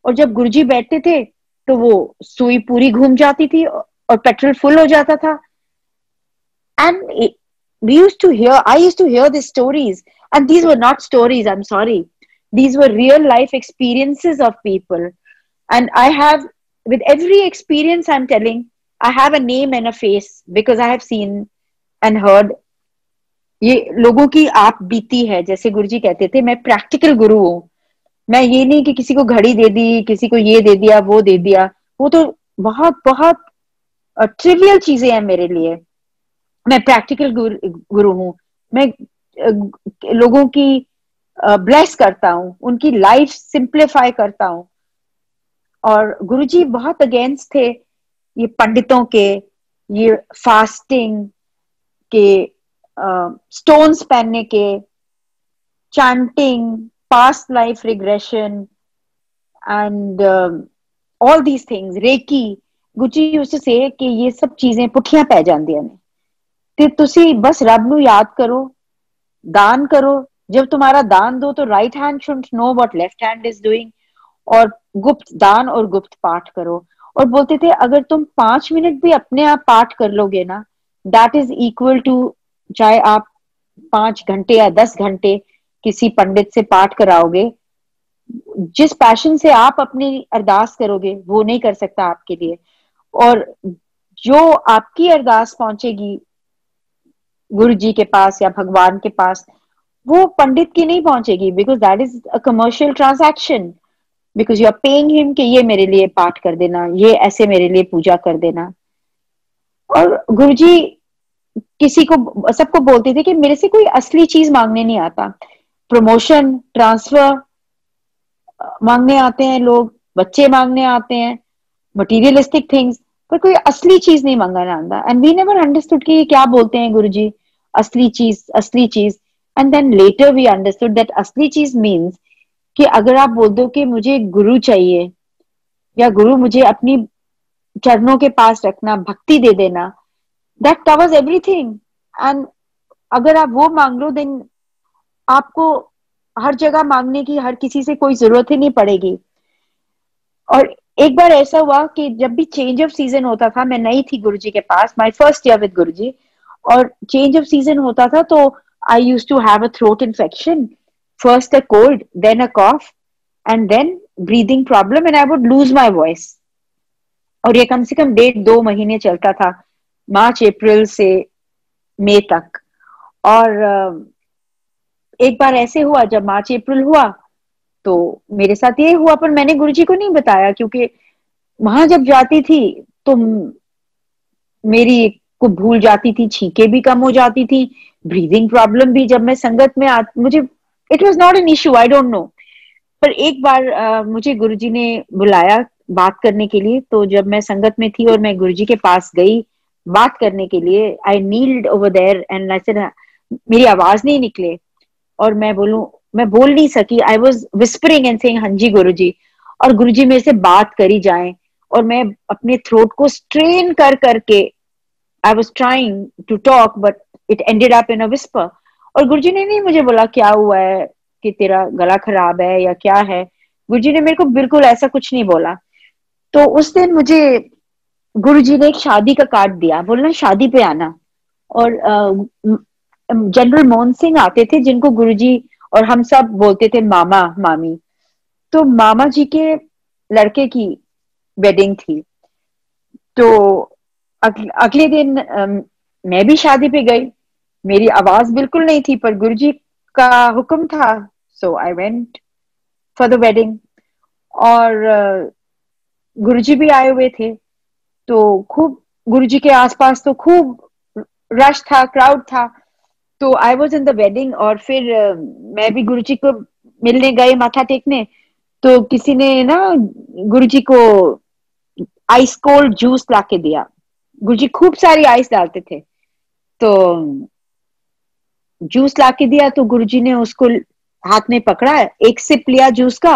और जब गुरुजी बैठते थे तो वो सुई पूरी घूम जाती थी और पेट्रोल फुल हो जाता था. And we used to hear, I used to hear these stories, and these were not stories, I'm sorry. These were real life experiences of people. And I have, with every experience I'm telling, I have a name and a face because I have seen and heard. ये लोगों की आप बीती है, जैसे गुरुजी कहते थे मैं प्रैक्टिकल गुरु हूं. मैं ये नहीं कि किसी को घड़ी दे दी, किसी को ये दे दिया, वो दे दिया, वो तो बहुत बहुत ट्रिवियल चीजें हैं मेरे लिए. मैं प्रैक्टिकल गुरु हूं. मैं लोगों की ब्लेस करता हूं, उनकी लाइफ सिंप्लीफाई करता हूं. और गुरुजी बहुत अगेंस्ट थे ये पंडितों के, ये फास्टिंग के, स्टोन्स पहनने के, chanting, past life regression, and all these things, Reiki. Guruji used to say कि ये सब चीजें पुठियां पै जांदियां ने, ते तुसी बस रब नू याद करो, दान करो. जब तुम्हारा दान दो तो right hand should know what left hand is doing, और गुप्त दान और गुप्त पाठ करो. और बोलते थे अगर तुम 5 मिनट भी अपने आप पाठ कर लोगे ना, दैट इज इक्वल टू चाहे आप 5 घंटे या 10 घंटे किसी पंडित से पाठ कराओगे. जिस पैशन से आप अपनी अरदास करोगे वो नहीं कर सकता आपके लिए. और जो आपकी अरदास पहुंचेगी गुरु जी के पास या भगवान के पास, वो पंडित की नहीं पहुंचेगी, because that is a commercial transaction. Because you are paying him कि ये मेरे लिए पाठ कर देना, ये ऐसे मेरे लिए पूजा कर देना. और गुरुजी किसी को, सबको बोलते थे कि मेरे से कोई असली चीज मांगने नहीं आता. प्रमोशन, ट्रांसफर मांगने आते हैं लोग, बच्चे मांगने आते हैं, मटीरियलिस्टिक थिंग्स, पर कोई असली चीज नहीं मांगना आता. एंड वी नेवर अंडरस्टूड कि क्या बोलते हैं गुरुजी, असली चीज, असली चीज. And then later we understood that असली चीज मीन्स कि अगर आप बोल दो कि मुझे गुरु चाहिए, या गुरु मुझे अपनी चरणों के पास रखना, भक्ति दे देना, दैट कवर्स एवरीथिंग. एंड अगर आप वो मांग लो, देन आपको हर जगह मांगने की हर किसी से कोई जरूरत ही नहीं पड़ेगी. और एक बार ऐसा हुआ कि जब भी चेंज ऑफ सीजन होता था, मैं नई थी गुरुजी के पास, my first year with Guruji, और चेंज ऑफ सीजन होता था तो I used to have a throat infection, first a cold, then a cough, and then breathing problem, and I would lose my voice. और ये कम से कम 1.5-2 महीने चलता था, मार्च अप्रैल से मई तक. और एक बार ऐसे हुआ, जब मार्च अप्रैल हुआ तो मेरे साथ ये हुआ, पर मैंने गुरुजी को नहीं बताया, क्योंकि वहां जब जाती थी तो मेरी को भूल जाती थी, छींके भी कम हो जाती थी, ब्रीदिंग प्रॉब्लम भी. जब मैं संगत में मुझे it was not an issue, I don't no. पर एक बार मुझे गुरुजी ने बुलाया बात करने के लिए. तो जब मैं संगत में थी और मैं गुरुजी के पास गई बात करने के लिए, I kneeled over there and I said, मेरी आवाज नहीं निकले और मैं बोल नहीं सकी. I was whispering and saying हाँ जी गुरुजी, और गुरुजी मेरे से बात करी जाए, और मैं अपने थ्रोट को स्ट्रेन कर करके I was trying to talk, but it ended up in a whisper. और गुरुजी ने नहीं मुझे बोला क्या हुआ है, कि तेरा गला खराब है या क्या है. गुरुजी ने मेरे को बिल्कुल ऐसा कुछ नहीं बोला. तो उस दिन मुझे गुरुजी ने एक शादी का कार्ड दिया, बोलना शादी पे आना. और जनरल मोहन सिंह आते थे, जिनको गुरुजी और हम सब बोलते थे मामा मामी. तो मामा जी के लड़के की वेडिंग थी. तो अगले दिन मैं भी शादी पे गई. मेरी आवाज बिल्कुल नहीं थी, पर गुरुजी का हुक्म था, so I went for the wedding. और गुरुजी भी आए हुए थे, तो खूब गुरुजी के आसपास तो खूब रश था, क्राउड था। तो I was in the wedding, और फिर मैं भी गुरुजी को मिलने गए, माथा टेकने। तो किसी ने ना गुरुजी को आइस कोल्ड जूस ला के दिया। गुरुजी खूब सारी आइस डालते थे, तो जूस ला के दिया। तो गुरुजी ने उसको हाथ में पकड़ा, एक सिप लिया जूस का,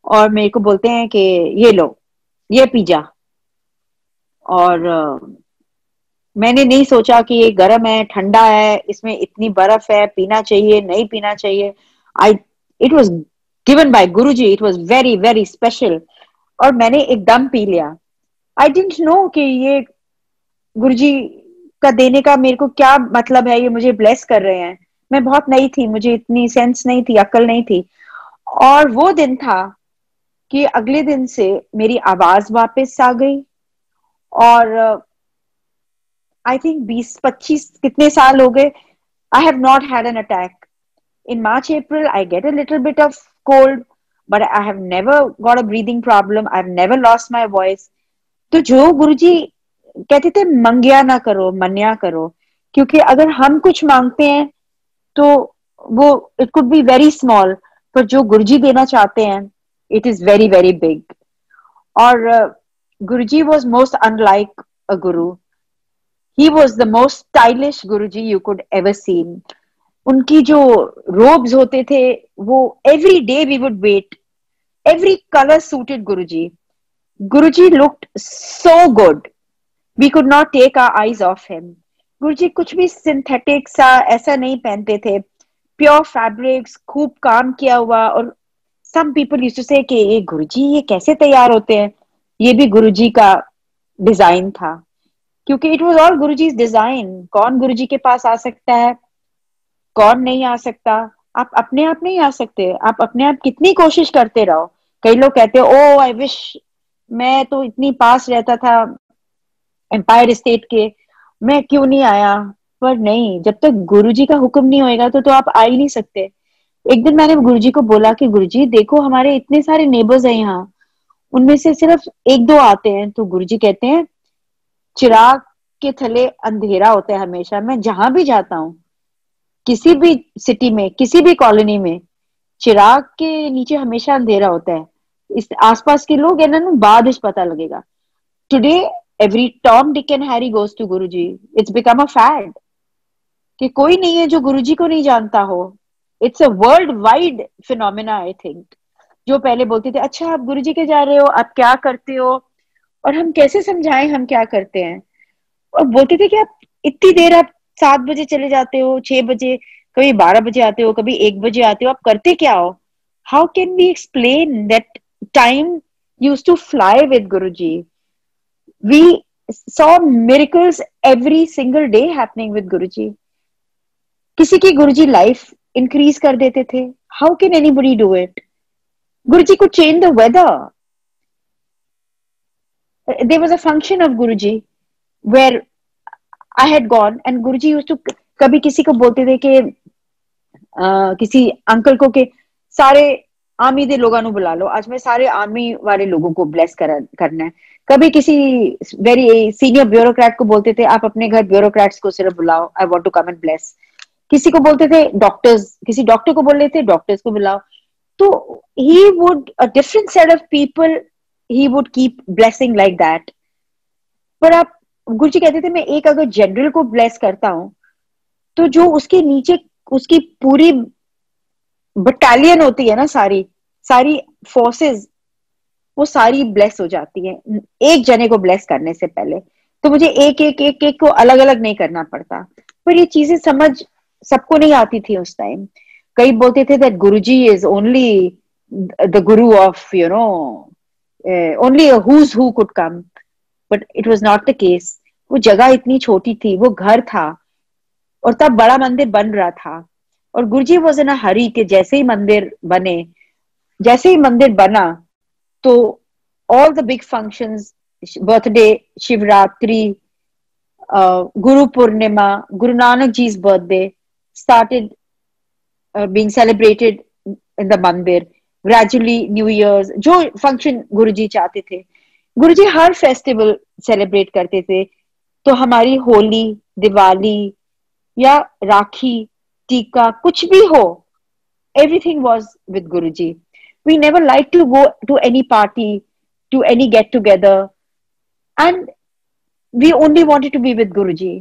और मेरे को बोलते हैं कि ये लो, ये पी जा। और मैंने नहीं सोचा कि ये गर्म है, ठंडा है, इसमें इतनी बर्फ है, पीना चाहिए नहीं पीना चाहिए। I it was given by Guruji, it was very very special. और मैंने एकदम पी लिया। आई डिडंट नो कि ये गुरुजी का देने का मेरे को क्या मतलब है, ये मुझे ब्लेस कर रहे हैं। मैं बहुत नई थी, मुझे इतनी सेंस नहीं थी, अक्ल नहीं थी। और वो दिन था कि अगले दिन से मेरी आवाज वापस आ गई। और आई थिंक 20-25 कितने साल हो गए, I have not had an attack. In March, April, I get a little bit of cold, but I have never got a breathing problem. I've never lost my voice. तो जो गुरुजी कहते थे, मंगया ना करो, मन्या करो। क्योंकि अगर हम कुछ मांगते हैं तो वो it could be very small, पर जो गुरुजी देना चाहते हैं it is very very big. और Guruji was most unlike a guru. He was the most stylish Guruji you could ever seen. उनकी जो रोब्स होते थे, वो every day we would wait, every colour suited Guruji. Guruji looked so good, we could not take our eyes off him. Guruji कुछ भी सिंथेटिक सा ऐसा नहीं पहनते थे, प्योर फैब्रिक्स, खूब काम किया हुआ। और some people used to say कि ये गुरुजी ये कैसे तैयार होते हैं। ये भी गुरुजी का डिजाइन था, क्योंकि it was all Guruji's design. कौन गुरुजी के पास आ सकता है, कौन नहीं आ सकता। आप अपने आप नहीं आ सकते, आप अपने आप कितनी कोशिश करते रहो। कई लोग कहते हैं ओ आई विश मैं तो इतनी पास रहता था एम्पायर स्टेट के, मैं क्यों नहीं आया। पर नहीं, जब तक गुरुजी का हुक्म नहीं होएगा तो आप आ ही नहीं सकते। एक दिन मैंने गुरुजी को बोला कि गुरुजी देखो, हमारे इतने सारे नेबर्स हैं यहाँ, उनमें से सिर्फ एक दो आते हैं। तो गुरुजी कहते हैं चिराग के थले अंधेरा होता है हमेशा। मैं जहां भी जाता हूँ, किसी भी सिटी में, किसी भी कॉलोनी में, चिराग के नीचे हमेशा अंधेरा होता है। इस आसपास के लोग है ना, बाद इस पता लगेगा। Today every Tom Dick and Harry goes to Guruji. It's become a fad कि कोई नहीं है जो गुरुजी को नहीं जानता हो। It's a world wide phenomena I think. जो पहले बोलते थे अच्छा आप गुरुजी के जा रहे हो, आप क्या करते हो, और हम कैसे समझाएं हम क्या करते हैं। और बोलते थे कि आप इतनी देर, आप 7 बजे चले जाते हो, 6 बजे, कभी 12 बजे आते हो, कभी 1 बजे आते हो, आप करते क्या हो। How can we explain that time use to fly with Guruji. We saw miracles every single day happening with Guruji. किसी की गुरुजी लाइफ इंक्रीज कर देते थे। How can anybody do it. Guruji could change the weather. There was a function of Guruji where I had gone and Guruji used to, कभी किसी को बोलते थे कि किसी अंकल को के सारे आर्मी दे लोगों को बुला लो, आज मैं सारे आर्मी वाले लोगों को ब्लेस करना है। कभी किसी वेरी सीनियर ब्यूरोक्रेट को बोलते थे आप अपने घर ब्यूरोक्रेट्स को सिर्फ बुलाओ, I want to come and bless. किसी को बोलते थे डॉक्टर्स, किसी डॉक्टर को बोल रहे थे डॉक्टर्स को बुलाओ। तो he would a different set of people he would keep blessing like that. पर आप, गुरुजी कहते थे मैं एक अगर जनरल को ब्लेस करता हूं तो जो उसके नीचे उसकी पूरी बटालियन होती है ना, सारी सारी फोर्सेस, वो सारी ब्लेस हो जाती है एक जने को ब्लेस करने से पहले। तो मुझे एक एक एक एक को अलग अलग नहीं करना पड़ता। पर ये चीजें समझ सबको नहीं आती थी उस टाइम। कई बोलते थे that Guruji is only the guru of you know only whose who could come, but it was not the case. वो जगह इतनी छोटी थी, वो घर था, और तब बड़ा मंदिर बन रहा था। और गुरुजी वॉज इन अ हरी कि जैसे ही मंदिर बने, जैसे ही मंदिर बना तो all the big functions, birthday, Shivratri, Guru Purnima, Guru Nanak जी's birthday started being celebrated in the mandir. Gradually new years, जो फंक्शन गुरुजी चाहते थे, गुरुजी हर फेस्टिवल सेलिब्रेट करते थे। तो हमारी होली, दिवाली या राखी, टीका, कुछ भी हो, everything was with Guruji. We never liked to go to any party, to any get together, and we only wanted to be with Guruji.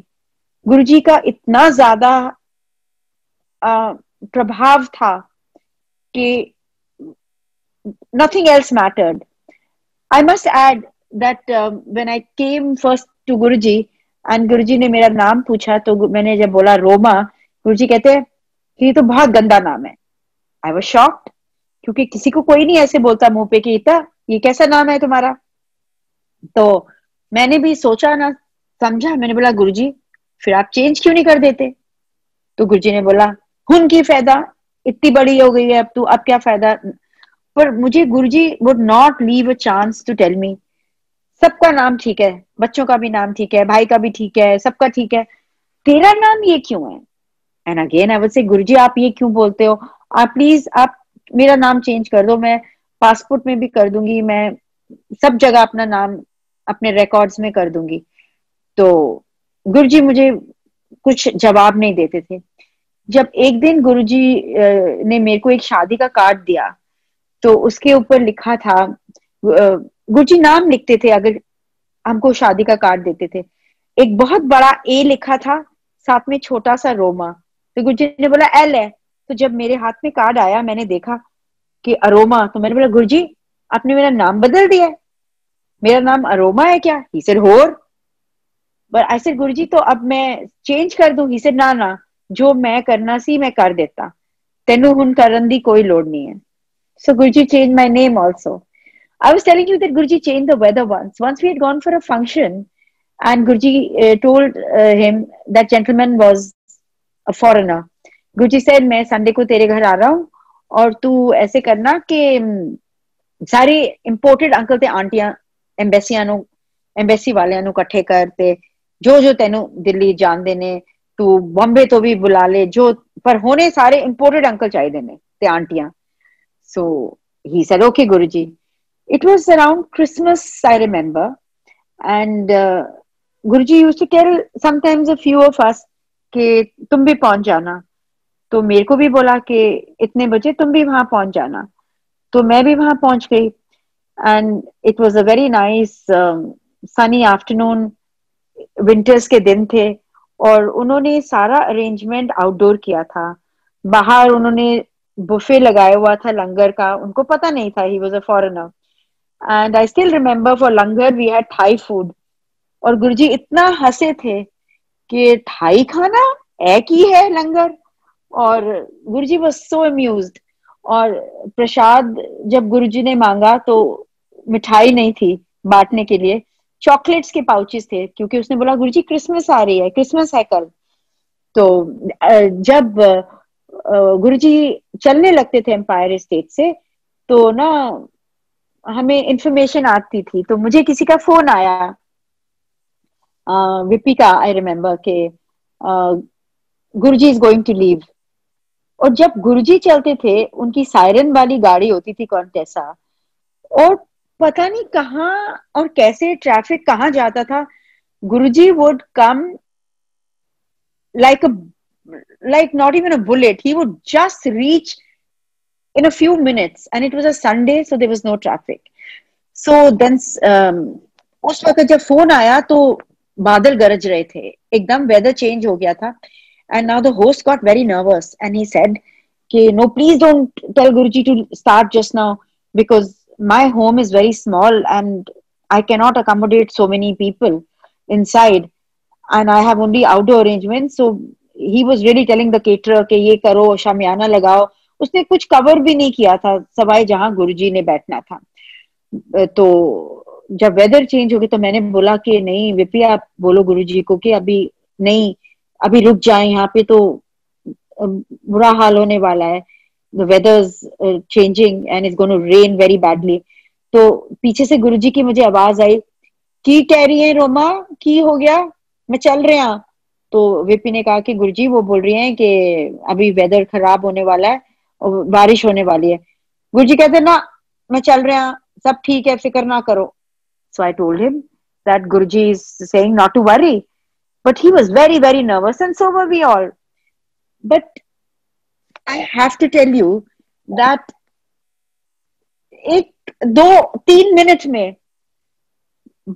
गुरुजी का इतना ज्यादा प्रभाव था कि nothing else mattered. I must add that when I came first to Guruji and Guruji ने मेरा नाम पूछा, तो मैंने जब बोला रोमा, गुरुजी कहते कि ये तो बहुत गंदा नाम है। I was shocked, क्योंकि किसी को कोई नहीं ऐसे बोलता मुंह पे कि इता ये कैसा नाम है तुम्हारा। तो मैंने भी सोचा ना समझा, मैंने बोला गुरुजी फिर आप चेंज क्यों नहीं कर देते। तो गुरुजी ने बोला हुन की फायदा, इतनी बड़ी हो गई है अब तू, अब क्या फायदा। पर मुझे Guruji would not leave a chance to tell me सबका नाम ठीक है, बच्चों का भी नाम ठीक है, भाई का भी ठीक है, सबका ठीक है, तेरा नाम ये क्यों है। And again I would say गुरुजी आप ये क्यों बोलते हो, आप प्लीज आप मेरा नाम चेंज कर दो, मैं पासपोर्ट में भी कर दूंगी, मैं सब जगह अपना नाम अपने रिकॉर्ड्स में कर दूंगी। तो गुरुजी मुझे कुछ जवाब नहीं देते थे। जब एक दिन गुरुजी ने मेरे को एक शादी का कार्ड दिया, तो उसके ऊपर लिखा था, गुरुजी नाम लिखते थे अगर हमको शादी का कार्ड देते थे, एक बहुत बड़ा ए लिखा था, साथ में छोटा सा रोमा। तो गुरुजी ने बोला एल है। तो जब मेरे हाथ में कार्ड आया, मैंने देखा कि अरोमा, तो मैंने बोला गुरुजी आपने मेरा नाम बदल दिया है, मेरा नाम अरोमा है क्या। ही सेड होर, बट आई सेड गुरुजी तो अब मैं चेंज कर दूं। ही सेड ना ना, जो मैं करना सी मैं कर देता, तेनू हुन करन दी कोई लोड़ नहीं है। So Guruji changed my name also. I was telling you that Guruji changed the weather once. Once we had gone for a function, and Guruji told him that gentleman was a foreigner. Guruji said, "मैं संडे को तेरे घर आ रहा हूँ और तू ऐसे करना कि सारे imported अंकल ते आंटियां एम्बेसी वाले इकट्ठे करते, जो जो तेनू दिल्ली जानते ने, तू बॉम्बे तो भी बुला ले, जो पर होने सारे imported अंकल चाहिए ने ते आंटियां." So he said, "Okay, Guruji." It was around Christmas, I remember, and Guruji used to tell sometimes a few of us कि तुम भी पहुंच जाना। तो मेरे को भी बोला कि इतने बजे तुम भी वहां पहुंच जाना। तो मैं भी वहां पहुंच गई, and it was a very nice sunny afternoon, winters के दिन थे, और उन्होंने सारा अरेंजमेंट आउटडोर किया था। बाहर उन्होंने बुफे लगाया हुआ था लंगर का, उनको पता नहीं था, he was a foreigner. And I still remember for langar we had Thai food, और गुरुजी इतना हंसे थे कि थाई खाना एक ही है लंगर, और गुरुजी वाज सो अम्यूज्ड। और प्रसाद जब गुरुजी ने मांगा तो मिठाई नहीं थी बांटने के लिए, चॉकलेट्स के पाउचेस थे, क्योंकि उसने बोला गुरुजी क्रिसमस आ रही है, क्रिसमस है कल। तो जब गुरुजी चलने लगते थे एम्पायर स्टेट से, तो ना हमें इंफॉर्मेशन आती थी। तो मुझे किसी का फोन आया, विपी का, आई रिमेम्बर के गुरुजी इज गोइंग टू लीव। और जब गुरुजी चलते थे, उनकी सायरन वाली गाड़ी होती थी कॉन्टेसा, और पता नहीं कहाँ और कैसे ट्रैफिक कहाँ जाता था, Guruji would come like not even a bullet. He would just reach in a few minutes, and it was a Sunday, so there was no traffic. So then उस वक्त जब फोन आया तो बादल गरज रहे थे, एकदम वेदर चेंज हो गया था, and now the host got very nervous and he said कि no, please don't tell Guruji to start just now, because my home is very small and I cannot accommodate so many people inside, and I have only outdoor arrangements. So he was really telling the caterer कि ये करो, शामियाना लगाओ। उसने कुछ कवर भी नहीं किया था सवाई जहां गुरुजी ने बैठना था। तो जब वेदर चेंज हो गया तो मैंने बोला कि नहीं विपी, आप बोलो गुरुजी को कि अभी नहीं, अभी रुक जाए, यहाँ पे तो बुरा हाल होने वाला है, the weather's changing and it's going to rain very badly। तो पीछे से गुरुजी की मुझे आवाज आई, की कह रही है रोमा, की हो गया, मैं चल रहे हैं। तो विपी ने कहा कि गुरुजी वो बोल रही हैं कि अभी वेदर खराब होने वाला है और बारिश होने वाली है। गुरुजी कहते ना मैं चल रहा, सब ठीक है, फिक्र ना करो. So I told him that Guruji is saying not to worry, but he was very, very nervous, and so were we all. But I have to tell you that एक 2-3 मिनट में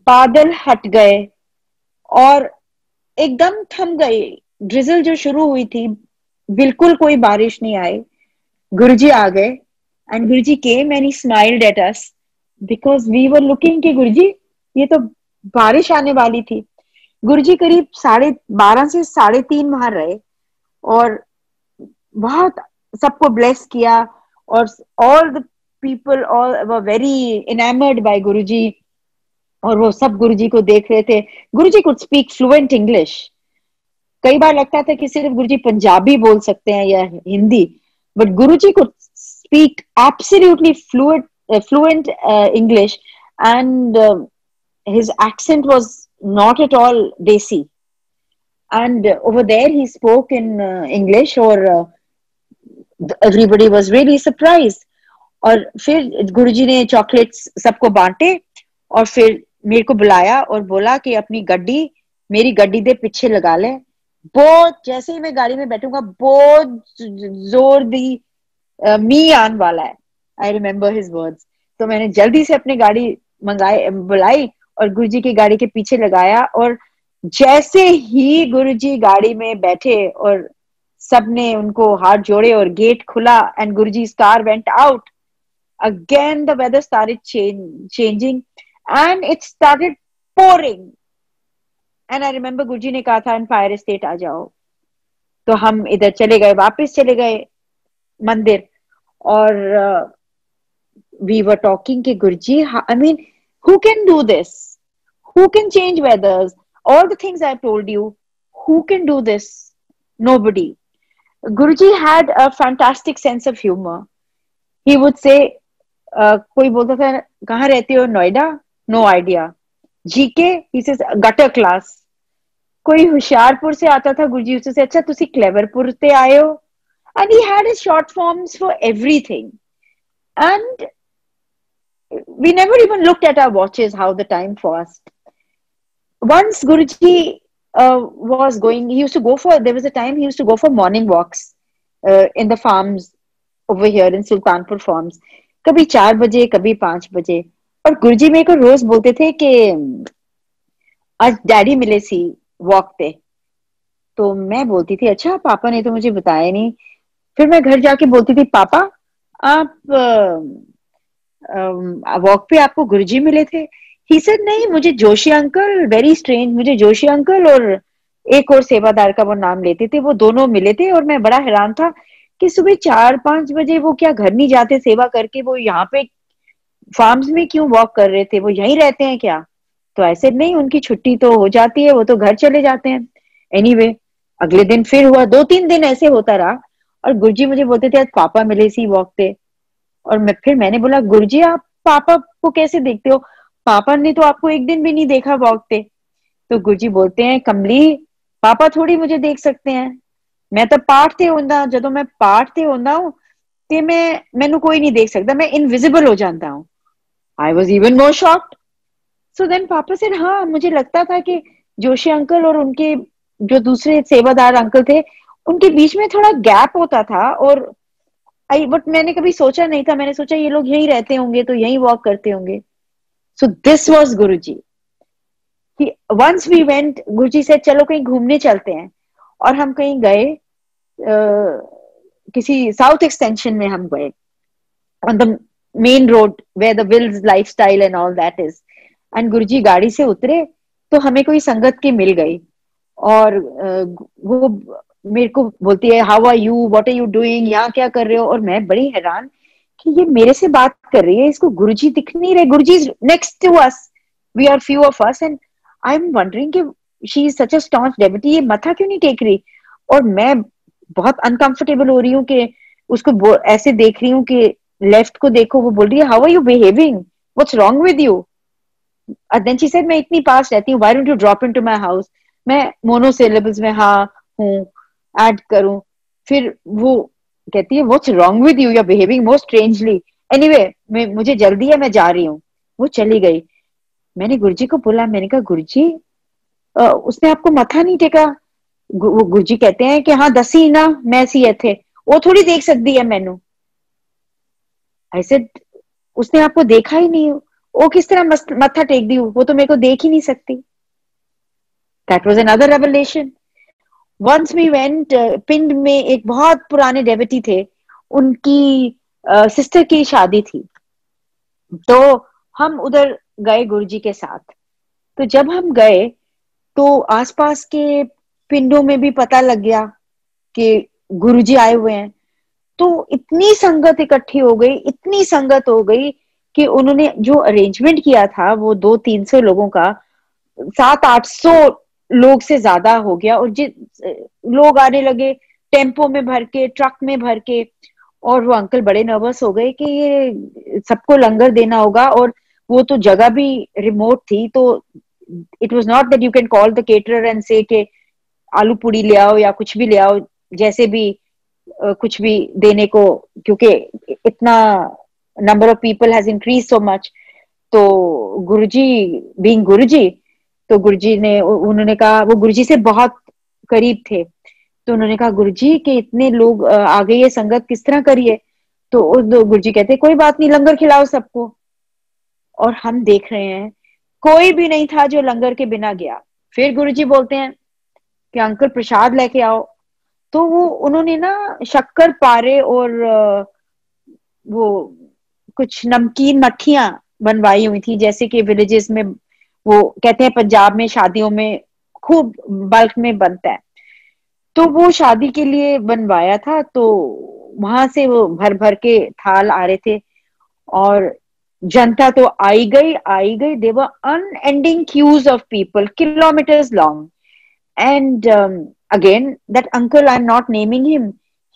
बादल हट गए और एकदम थम गए. ड्रिजल जो शुरू हुई थी, बिल्कुल कोई बारिश नहीं आई. गुरुजी आ गए and Guruji came and he smiled at us because we were looking कि गुरुजी ये तो बारिश आने वाली थी. गुरुजी करीब 12:30 से 3:30 वहां रहे और बहुत सबको ब्लेस किया और all the people all were very enamored by गुरुजी और वो सब गुरुजी को देख रहे थे. गुरुजी could speak fluent English. कई बार लगता था कि सिर्फ गुरुजी पंजाबी बोल सकते हैं या Hindi, but Guruji could speak absolutely fluent English, and his accent was not at all desi. And over there he spoke in English, or everybody was really surprised. और फिर गुरुजी ने चॉकलेट्स सबको बांटे और फिर मेरे को बुलाया और बोला कि अपनी गड्डी मेरी गड्डी दे पीछे लगा ले. बहुत जैसे ही मैं गाड़ी में बैठूंगा बहुत जोर दी मी आने वाला है. I remember his words. तो मैंने जल्दी से अपनी गाड़ी बुलाई और गुरुजी की गाड़ी के पीछे लगाया और जैसे ही गुरुजी गाड़ी में बैठे और सबने उनको हाथ जोड़े और गेट खुला and Guruji's car went out, again the weather started changing and it started pouring. And I remember गुरुजी ने कहा था एम्पायर स्टेट आ जाओ. तो हम इधर चले गए, वापस चले गए मंदिर और we were talking कि गुरुजी, I mean, who can do this? Who can change weathers? All the things I told you, who can do this? Nobody. Guruji had a fantastic sense of humor. He would say, कोई बोलता था कहाँ रहते हो, Noida? No idea. GK, he says gutter class. कोई होशियारपुर से आता था, गुरुजी उससे से अच्छा तुसी क्लेवरपुर से आए हो. And he had his short forms for everything. And we never even looked at our watches how the time passed. Once Guruji was going, he used to go for, there was a time he used to go for morning walks in the farms over here in Sultanpur farms. कभी 4 बजे, कभी 5 बजे. और गुरुजी मेरे को रोज बोलते थे कि आज डैडी मिले सी वॉक पे. तो मैं बोलती थी अच्छा, पापा ने तो मुझे बताया नहीं. फिर मैं घर जाके बोलती थी पापा आप वॉक पे आपको गुरुजी मिले थे? ही सेड नहीं, मुझे जोशी अंकल, वेरी स्ट्रेंज, मुझे जोशी अंकल और एक और सेवादार का वो नाम लेते थे, वो दोनों मिले थे. और मैं बड़ा हैरान था कि सुबह 4-5 बजे वो क्या घर नहीं जाते सेवा करके, वो यहाँ पे फार्म्स में क्यों वॉक कर रहे थे, वो यहीं रहते हैं क्या? तो ऐसे नहीं, उनकी छुट्टी तो हो जाती है, वो तो घर चले जाते हैं. एनीवे, अगले दिन फिर हुआ, 2-3 दिन ऐसे होता रहा और गुरुजी मुझे बोलते थे आज पापा मिले सी वॉक पे. और मैंने बोला गुरुजी आप पापा को कैसे देखते हो, पापा ने तो आपको एक दिन भी नहीं देखा वॉक पे. तो गुरुजी बोलते हैं कमली, पापा थोड़ी मुझे देख सकते हैं, मैं तो पाठ ते होंदा, जदों मैं पाठ ते होंदा हूं ते मैनू कोई नहीं देख सकता, मैं इनविजिबल हो जाता हूं. I was even more shocked. So then पापा से हाँ, मुझे लगता था कि जोशी अंकल और उनके जो दूसरे सेवादार अंकल थे उनके बीच में थोड़ा गैप होता था. और बट मैंने कभी सोचा नहीं था, मैंने सोचा ये लोग यहीं रहते होंगे तो यहीं वॉक करते होंगे. So this was Guruji. Once we went, Guruji से चलो कहीं घूमने चलते हैं. और हम कहीं गए, किसी साउथ एक्सटेंशन में हम गए, on the main road where the Wills lifestyle and all that is. And Guruji गाड़ी से उतरे तो हमें कोई संगत की मिल गई और वो मेरे को बोलती है how are you, what are you doing, यहाँ क्या कर रहे हो. और मैं बड़ी हैरान कि ये मेरे से बात कर रही है, इसको गुरुजी दिख नहीं रहे. Guruji is next to us, we are few of us, and I am wondering कि she is such a staunch devotee, ये मथा क्यों नहीं टेक रही. और मैं बहुत अनकंफर्टेबल हो रही हूँ कि उसको ऐसे देख रही हूँ कि लेफ्ट को देखो, वो बोल रही है how are you behaving, what's wrong with you. Then she said मैं इतनी पास रहती हूँ, why don't you drop into my house. मैं मोनोसिलेबल्स में हाँ हूँ ऐड करूं. फिर वो कहती है what's wrong with you, you are behaving most strangely. Anyway मुझे जल्दी है, मैं जा रही हूँ। वो चली गई। मैंने गुरुजी को बोला, मैंने कहा गुरुजी उसने आपको मथा नहीं टेका? गुरुजी कहते हैं कि हाँ दसी ना मैं सी थे, वो थोड़ी देख सकती है मैनू। ऐसे उसने आपको देखा ही नहीं, वो किस तरह मत्था टेक दी, वो तो मेरे को देख ही नहीं सकती। That was another revelation. Once we went, पिंड में एक बहुत पुराने डेविटी थे, उनकी सिस्टर की शादी थी, तो हम उधर गए गुरुजी के साथ। तो जब हम गए तो आसपास के पिंडों में भी पता लग गया कि गुरुजी आए हुए हैं। तो इतनी संगत इकट्ठी हो गई, इतनी संगत हो गई कि उन्होंने जो अरेंजमेंट किया था वो 200-300 लोगों का 700-800 लोग से ज्यादा हो गया। और लोग आने लगे टेम्पो में भर के, ट्रक में भर के। और वो अंकल बड़े नर्वस हो गए कि ये सबको लंगर देना होगा, और वो तो जगह भी रिमोट थी। तो it was not that you can call the caterer and से के आलू पूड़ी ले आओ या कुछ भी ले आओ, जैसे भी कुछ भी देने को, क्योंकि इतना number of people has increase so much. तो गुरुजी बीइंग गुरुजी, तो गुरुजी ने, उन्होंने कहा, वो गुरुजी से बहुत करीब थे, तो उन्होंने कहा गुरुजी के इतने लोग आ गए, ये संगत किस तरह करिए? तो गुरुजी कहते कोई बात नहीं, लंगर खिलाओ सबको। और हम देख रहे हैं कोई भी नहीं था जो लंगर के बिना गया। फिर गुरुजी बोलते हैं कि अंकल प्रसाद लेके आओ। तो वो उन्होंने ना शक्कर पारे और वो कुछ नमकीन मट्ठियां बनवाई हुई थी, जैसे कि विलेजेस में वो कहते हैं पंजाब में शादियों में खूब बल्क में बनता है। तो वो शादी के लिए बनवाया था, तो वहां से वो भर भर के थाल आ रहे थे। और जनता तो आई गई, there were unending queues of people, kilometres long. And again, that uncle, I'm not naming him,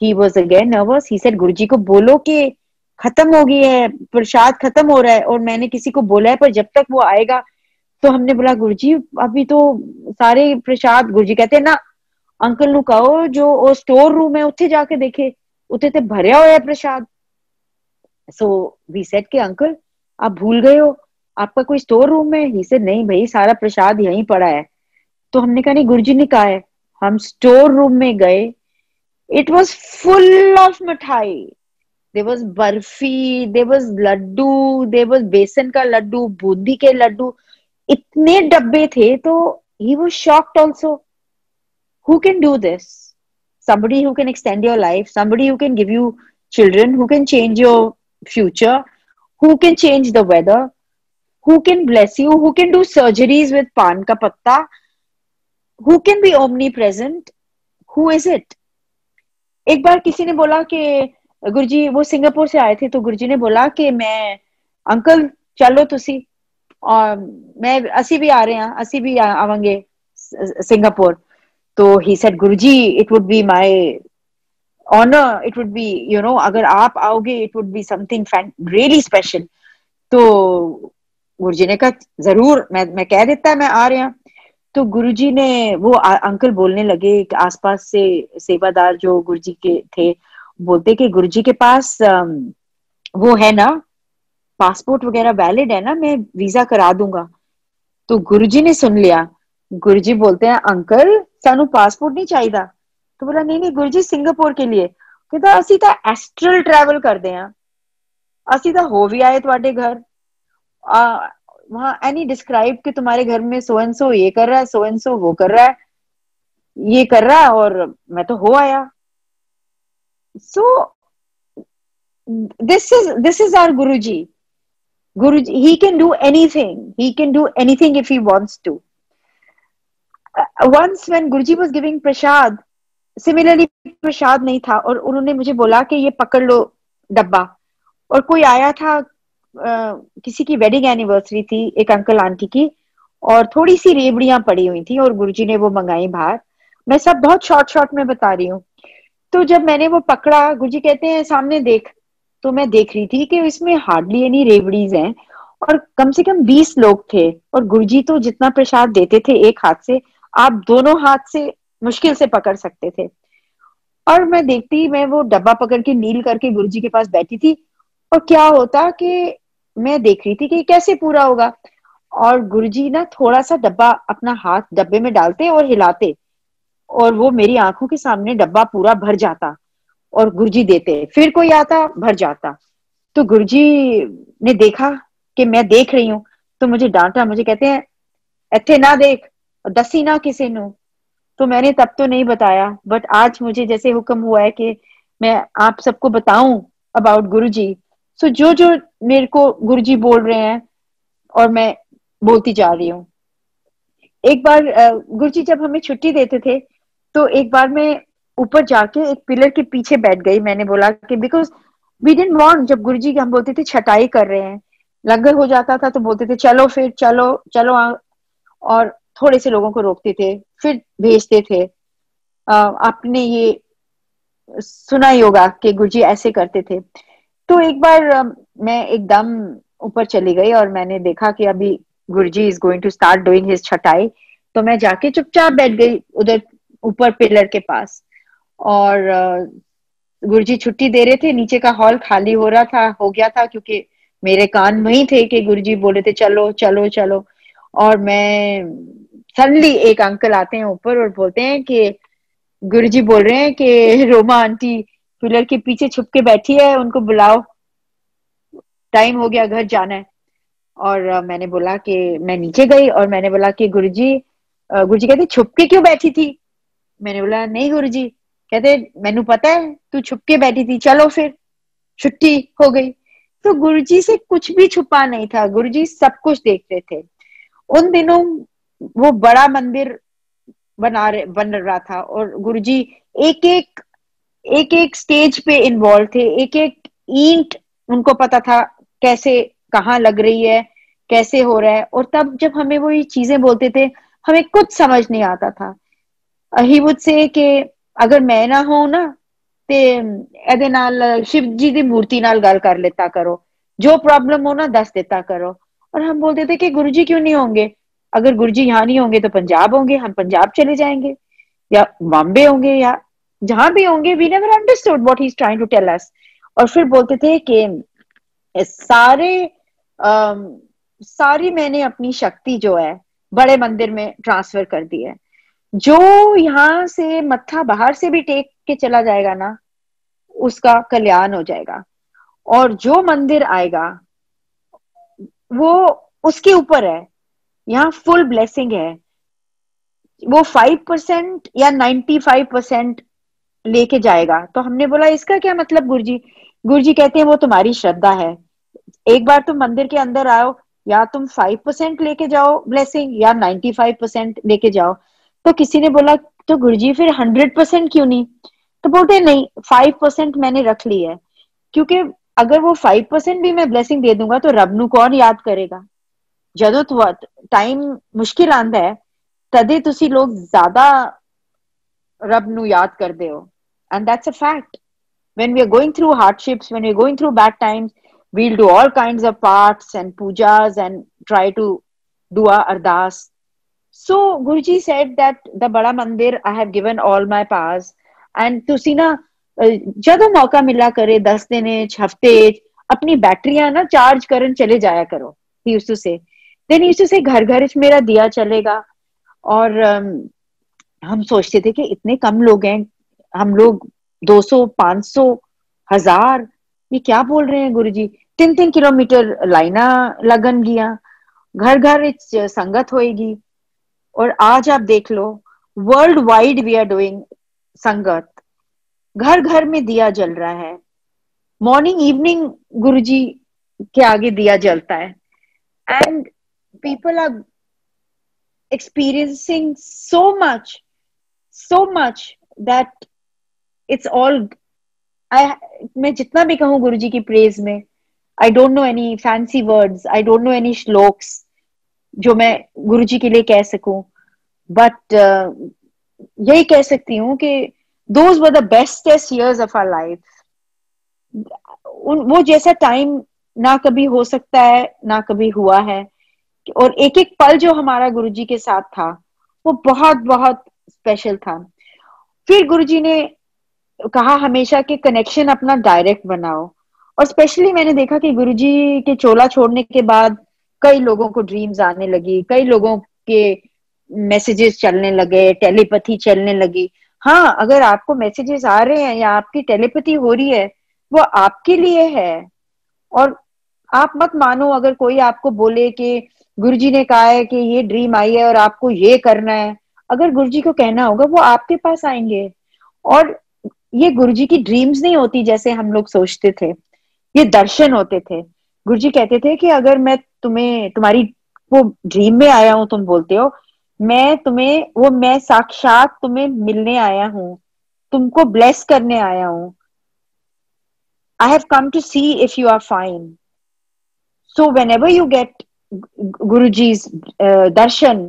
he was again nervous. He said, गुरुजी को बोलो कि खत्म हो गई है, प्रसाद खत्म हो रहा है, और मैंने किसी को बोला है पर जब तक वो आएगा। तो हमने बोला गुरुजी अभी तो सारे प्रसाद, गुरुजी कहते हैं ना अंकल नु कहो जो वो स्टोर रूम है उत्थे जाके देखे, उत्थे ते भरया होया प्रसाद। सो वी सेड कि अंकल आप भूल गए हो, आपका कोई स्टोर रूम है? ही सेड नहीं भाई, सारा प्रसाद यहीं पड़ा है। तो हमने कहा नहीं, गुरुजी ने कहा है। हम स्टोर रूम में गए, it was full of mithai. There was barfi, there was laddu, there was besan का लड्डू, बूंदी के लड्डू, इतने डब्बे थे। तो he was shocked also, who can do this? Somebody who can extend your life, somebody who can give you children, who can change your future, who can change the weather, who can bless you, who can do surgeries with pan ka patta, who can be omnipresent, who is it? एक बार किसी ने बोला कि गुरुजी, वो सिंगापुर से आए थे, तो गुरुजी ने बोला कि मैं अंकल चलो तुसी, और मैं असी भी आ रहे हैं, असी भी आवांगे सिंगापुर। तो he said Guruji it would be my honour, it would be अगर आप आओगे it would be something really special. तो गुरुजी ने कहा जरूर, मैं कह देता है मैं आ रहा। तो गुरुजी ने, वो अंकल बोलने लगे कि आसपास से सेवादार जो गुरुजी के थे, बोलते कि गुरुजी के पास वो है ना, पासपोर्ट वगैरह वैलिड है ना, मैं वीजा करा दूंगा। तो गुरुजी ने सुन लिया। गुरुजी बोलते हैं अंकल सानू पासपोर्ट नहीं चाहिए। तो बोला नहीं नहीं गुरुजी, सिंगापुर के लिए। कहता असी तो एस्ट्रल ट्रैवल करते हैं, असी तो हो भी आए तुम्हारे घर, वहां एनी डिस्क्राइब कि तुम्हारे घर में सो एंड सो ये कर रहा है, सो एंड सो वो कर रहा है, ये कर रहा है, और मैं तो हो आया। So this is our Guruji. Guruji, he can do anything, he can do anything if he wants to. Once when Guruji was giving prasad, similarly प्रसाद नहीं था, और उन्होंने मुझे बोला कि ये पकड़ लो डब्बा। और कोई आया था, किसी की वेडिंग एनिवर्सरी थी एक अंकल आंटी की, और थोड़ी सी रेवड़ियां पड़ी हुई थी, और गुरुजी ने वो मंगाई बाहर। मैं सब बहुत शॉर्ट में बता रही हूँ। तो जब मैंने वो पकड़ा, गुरुजी कहते हैं सामने देख। तो मैं देख रही थी कि इसमें हार्डली एनी रेवड़ीज हैं, और कम से कम 20 लोग थे। और गुरुजी तो जितना प्रसाद देते थे एक हाथ से, आप दोनों हाथ से मुश्किल से पकड़ सकते थे। और मैं देखती, मैं वो डब्बा पकड़ के नील करके गुरुजी के पास बैठी थी, और क्या होता कि मैं देख रही थी कि कैसे पूरा होगा, और गुरुजी ना थोड़ा सा डब्बा अपना हाथ डब्बे में डालते और हिलाते, और वो मेरी आंखों के सामने डब्बा पूरा भर जाता, और गुरुजी देते, फिर कोई आता भर जाता। तो गुरुजी ने देखा कि मैं देख रही हूँ, तो मुझे डांटा, मुझे कहते हैं इथे ना देख, दसी ना किसी नु। तो मैंने तब तो नहीं बताया, बट आज मुझे जैसे हुक्म हुआ है कि मैं आप सबको बताऊं अबाउट गुरुजी। सो जो जो मेरे को गुरुजी बोल रहे हैं और मैं बोलती जा रही हूँ। एक बार गुरुजी जब हमें छुट्टी देते थे, तो एक बार मैं ऊपर जाके एक पिलर के पीछे बैठ गई। मैंने बोला कि बिकॉज वी डिडंट वांट, जब गुरुजी हम बोलते थे छटाई कर रहे हैं, लंगर हो जाता था तो बोलते थे चलो फिर चलो चलो और थोड़े से लोगों को रोकते थे, फिर भेजते थे। आपने ये सुना ही होगा कि गुरुजी ऐसे करते थे। तो एक बार मैं एकदम ऊपर चली गई और मैंने देखा कि अभी Guruji is going to start doing his छटाई। तो मैं जाके चुपचाप बैठ गई उधर ऊपर पिलर के पास, और गुरुजी छुट्टी दे रहे थे, नीचे का हॉल खाली हो रहा था, हो गया था, क्योंकि मेरे कान वही थे कि गुरुजी बोले थे चलो चलो चलो। और मैं सडनली एक अंकल आते हैं ऊपर और बोलते हैं कि गुरुजी बोल रहे हैं कि रोमा आंटी पिलर के पीछे छुप के बैठी है, उनको बुलाओ, टाइम हो गया, घर जाना है। और मैंने बोला कि मैं नीचे गई और मैंने बोला कि गुरुजी, गुरुजी कहते छुप के क्यों बैठी थी? मैंने बोला नहीं गुरुजी। कहते मैनू पता है तू छुप के बैठी थी, चलो फिर छुट्टी हो गई। तो गुरुजी से कुछ भी छुपा नहीं था, गुरुजी सब कुछ देखते थे। उन दिनों वो बड़ा मंदिर बन रहा था, और गुरुजी एक एक स्टेज पे इन्वॉल्व थे, एक एक ईंट उनको पता था कैसे कहाँ लग रही है, कैसे हो रहा है। और तब जब हमें वो ये चीजें बोलते थे, हमें कुछ समझ नहीं आता था। ही वुड से कि अगर मैं ना हूं ना, ते ਇਹਦੇ ਨਾਲ शिव जी ਦੀ मूर्ति नाल गल कर लेता करो, जो प्रॉब्लम हो ना दस देता करो। और हम बोलते थे कि गुरुजी क्यों नहीं होंगे? अगर गुरुजी यहाँ नहीं होंगे तो पंजाब होंगे, हम पंजाब चले जाएंगे, या बॉम्बे होंगे, या जहां भी होंगे। We never understood what he is trying to tell us. और फिर बोलते थे कि सारे सारी मैंने अपनी शक्ति जो है बड़े मंदिर में ट्रांसफर कर दी है। जो यहाँ से मत्था बाहर से भी टेक के चला जाएगा ना, उसका कल्याण हो जाएगा। और जो मंदिर आएगा वो उसके ऊपर है, यहाँ फुल ब्लेसिंग है। वो 5% या 95% लेके जाएगा। तो हमने बोला इसका क्या मतलब गुरुजी? गुरुजी कहते हैं वो तुम्हारी श्रद्धा है। एक बार तुम मंदिर के अंदर आओ, या तुम 5% लेके जाओ ब्लेसिंग, या 95% लेके जाओ। तो किसी ने बोला तो गुरुजी फिर 100% क्यों नहीं? तो बोलते नहीं, 5% मैंने रख ली है, क्योंकि अगर वो 5% भी मैं ब्लेसिंग दे दूंगा तो रब नू कौन याद करेगा? ਜਦੋਂ टाइम मुश्किल आंदा है तदे तुसी लोग ज्यादा रब नू याद करदे हो। And that's a fact. when we are going through hardships, when we're going through bad times, we'll do all kinds of parts and pujas and try to do our ardas. So Guruji said that the Bada Mandir, I have given all my powers. And तुसी ना ਜਦੋਂ मौका मिला करे 10 दिन हफ्ते अपनी बैटरियां ना चार्ज करन चले जाया करो। he used to say, then he used to say घर घर मेरा दिया चलेगा। और हम सोचते थे कि इतने कम लोग हैं, हम लोग 200 500 1000, ये क्या बोल रहे हैं गुरुजी? 3-3 किलोमीटर लाइना लगन गिया, घर घर संगत होएगी। और आज आप देख लो, world wide we are doing sangat, घर घर में दिया जल रहा है। मॉर्निंग इवनिंग गुरुजी के आगे दिया जलता है। And people are experiencing so much that it's all I मैं जितना भी कहूँ गुरुजी की प्रेज में, I don't know any fancy words, I don't know any shlokas जो मैं गुरुजी के लिए कह सकूं, बट यही कह सकती हूँ कि those were the bestest years of our life. वो जैसा टाइम ना कभी हो सकता है ना कभी हुआ है। और एक एक पल जो हमारा गुरुजी के साथ था वो बहुत बहुत स्पेशल था। फिर गुरुजी ने कहा हमेशा कि कनेक्शन अपना डायरेक्ट बनाओ, और स्पेशली मैंने देखा कि गुरुजी के चोला छोड़ने के बाद कई लोगों को ड्रीम्स आने लगी, कई लोगों के मैसेजेस चलने लगे, टेलीपैथी चलने लगी। हाँ, अगर आपको मैसेजेस आ रहे हैं या आपकी टेलीपैथी हो रही है, वो आपके लिए है। और आप मत मानो अगर कोई आपको बोले कि गुरुजी ने कहा है कि ये ड्रीम आई है और आपको ये करना है। अगर गुरुजी को कहना होगा, वो आपके पास आएंगे। और ये गुरुजी की ड्रीम्स नहीं होती जैसे हम लोग सोचते थे, ये दर्शन होते थे। गुरुजी कहते थे कि अगर मैं तुम्हें, तुम्हारी वो ड्रीम में आया हूं, तुम बोलते हो, मैं साक्षात तुम्हें मिलने आया हूं, तुमको ब्लेस करने आया हूं। I have come to see if you are fine. So whenever you get Guruji's darshan,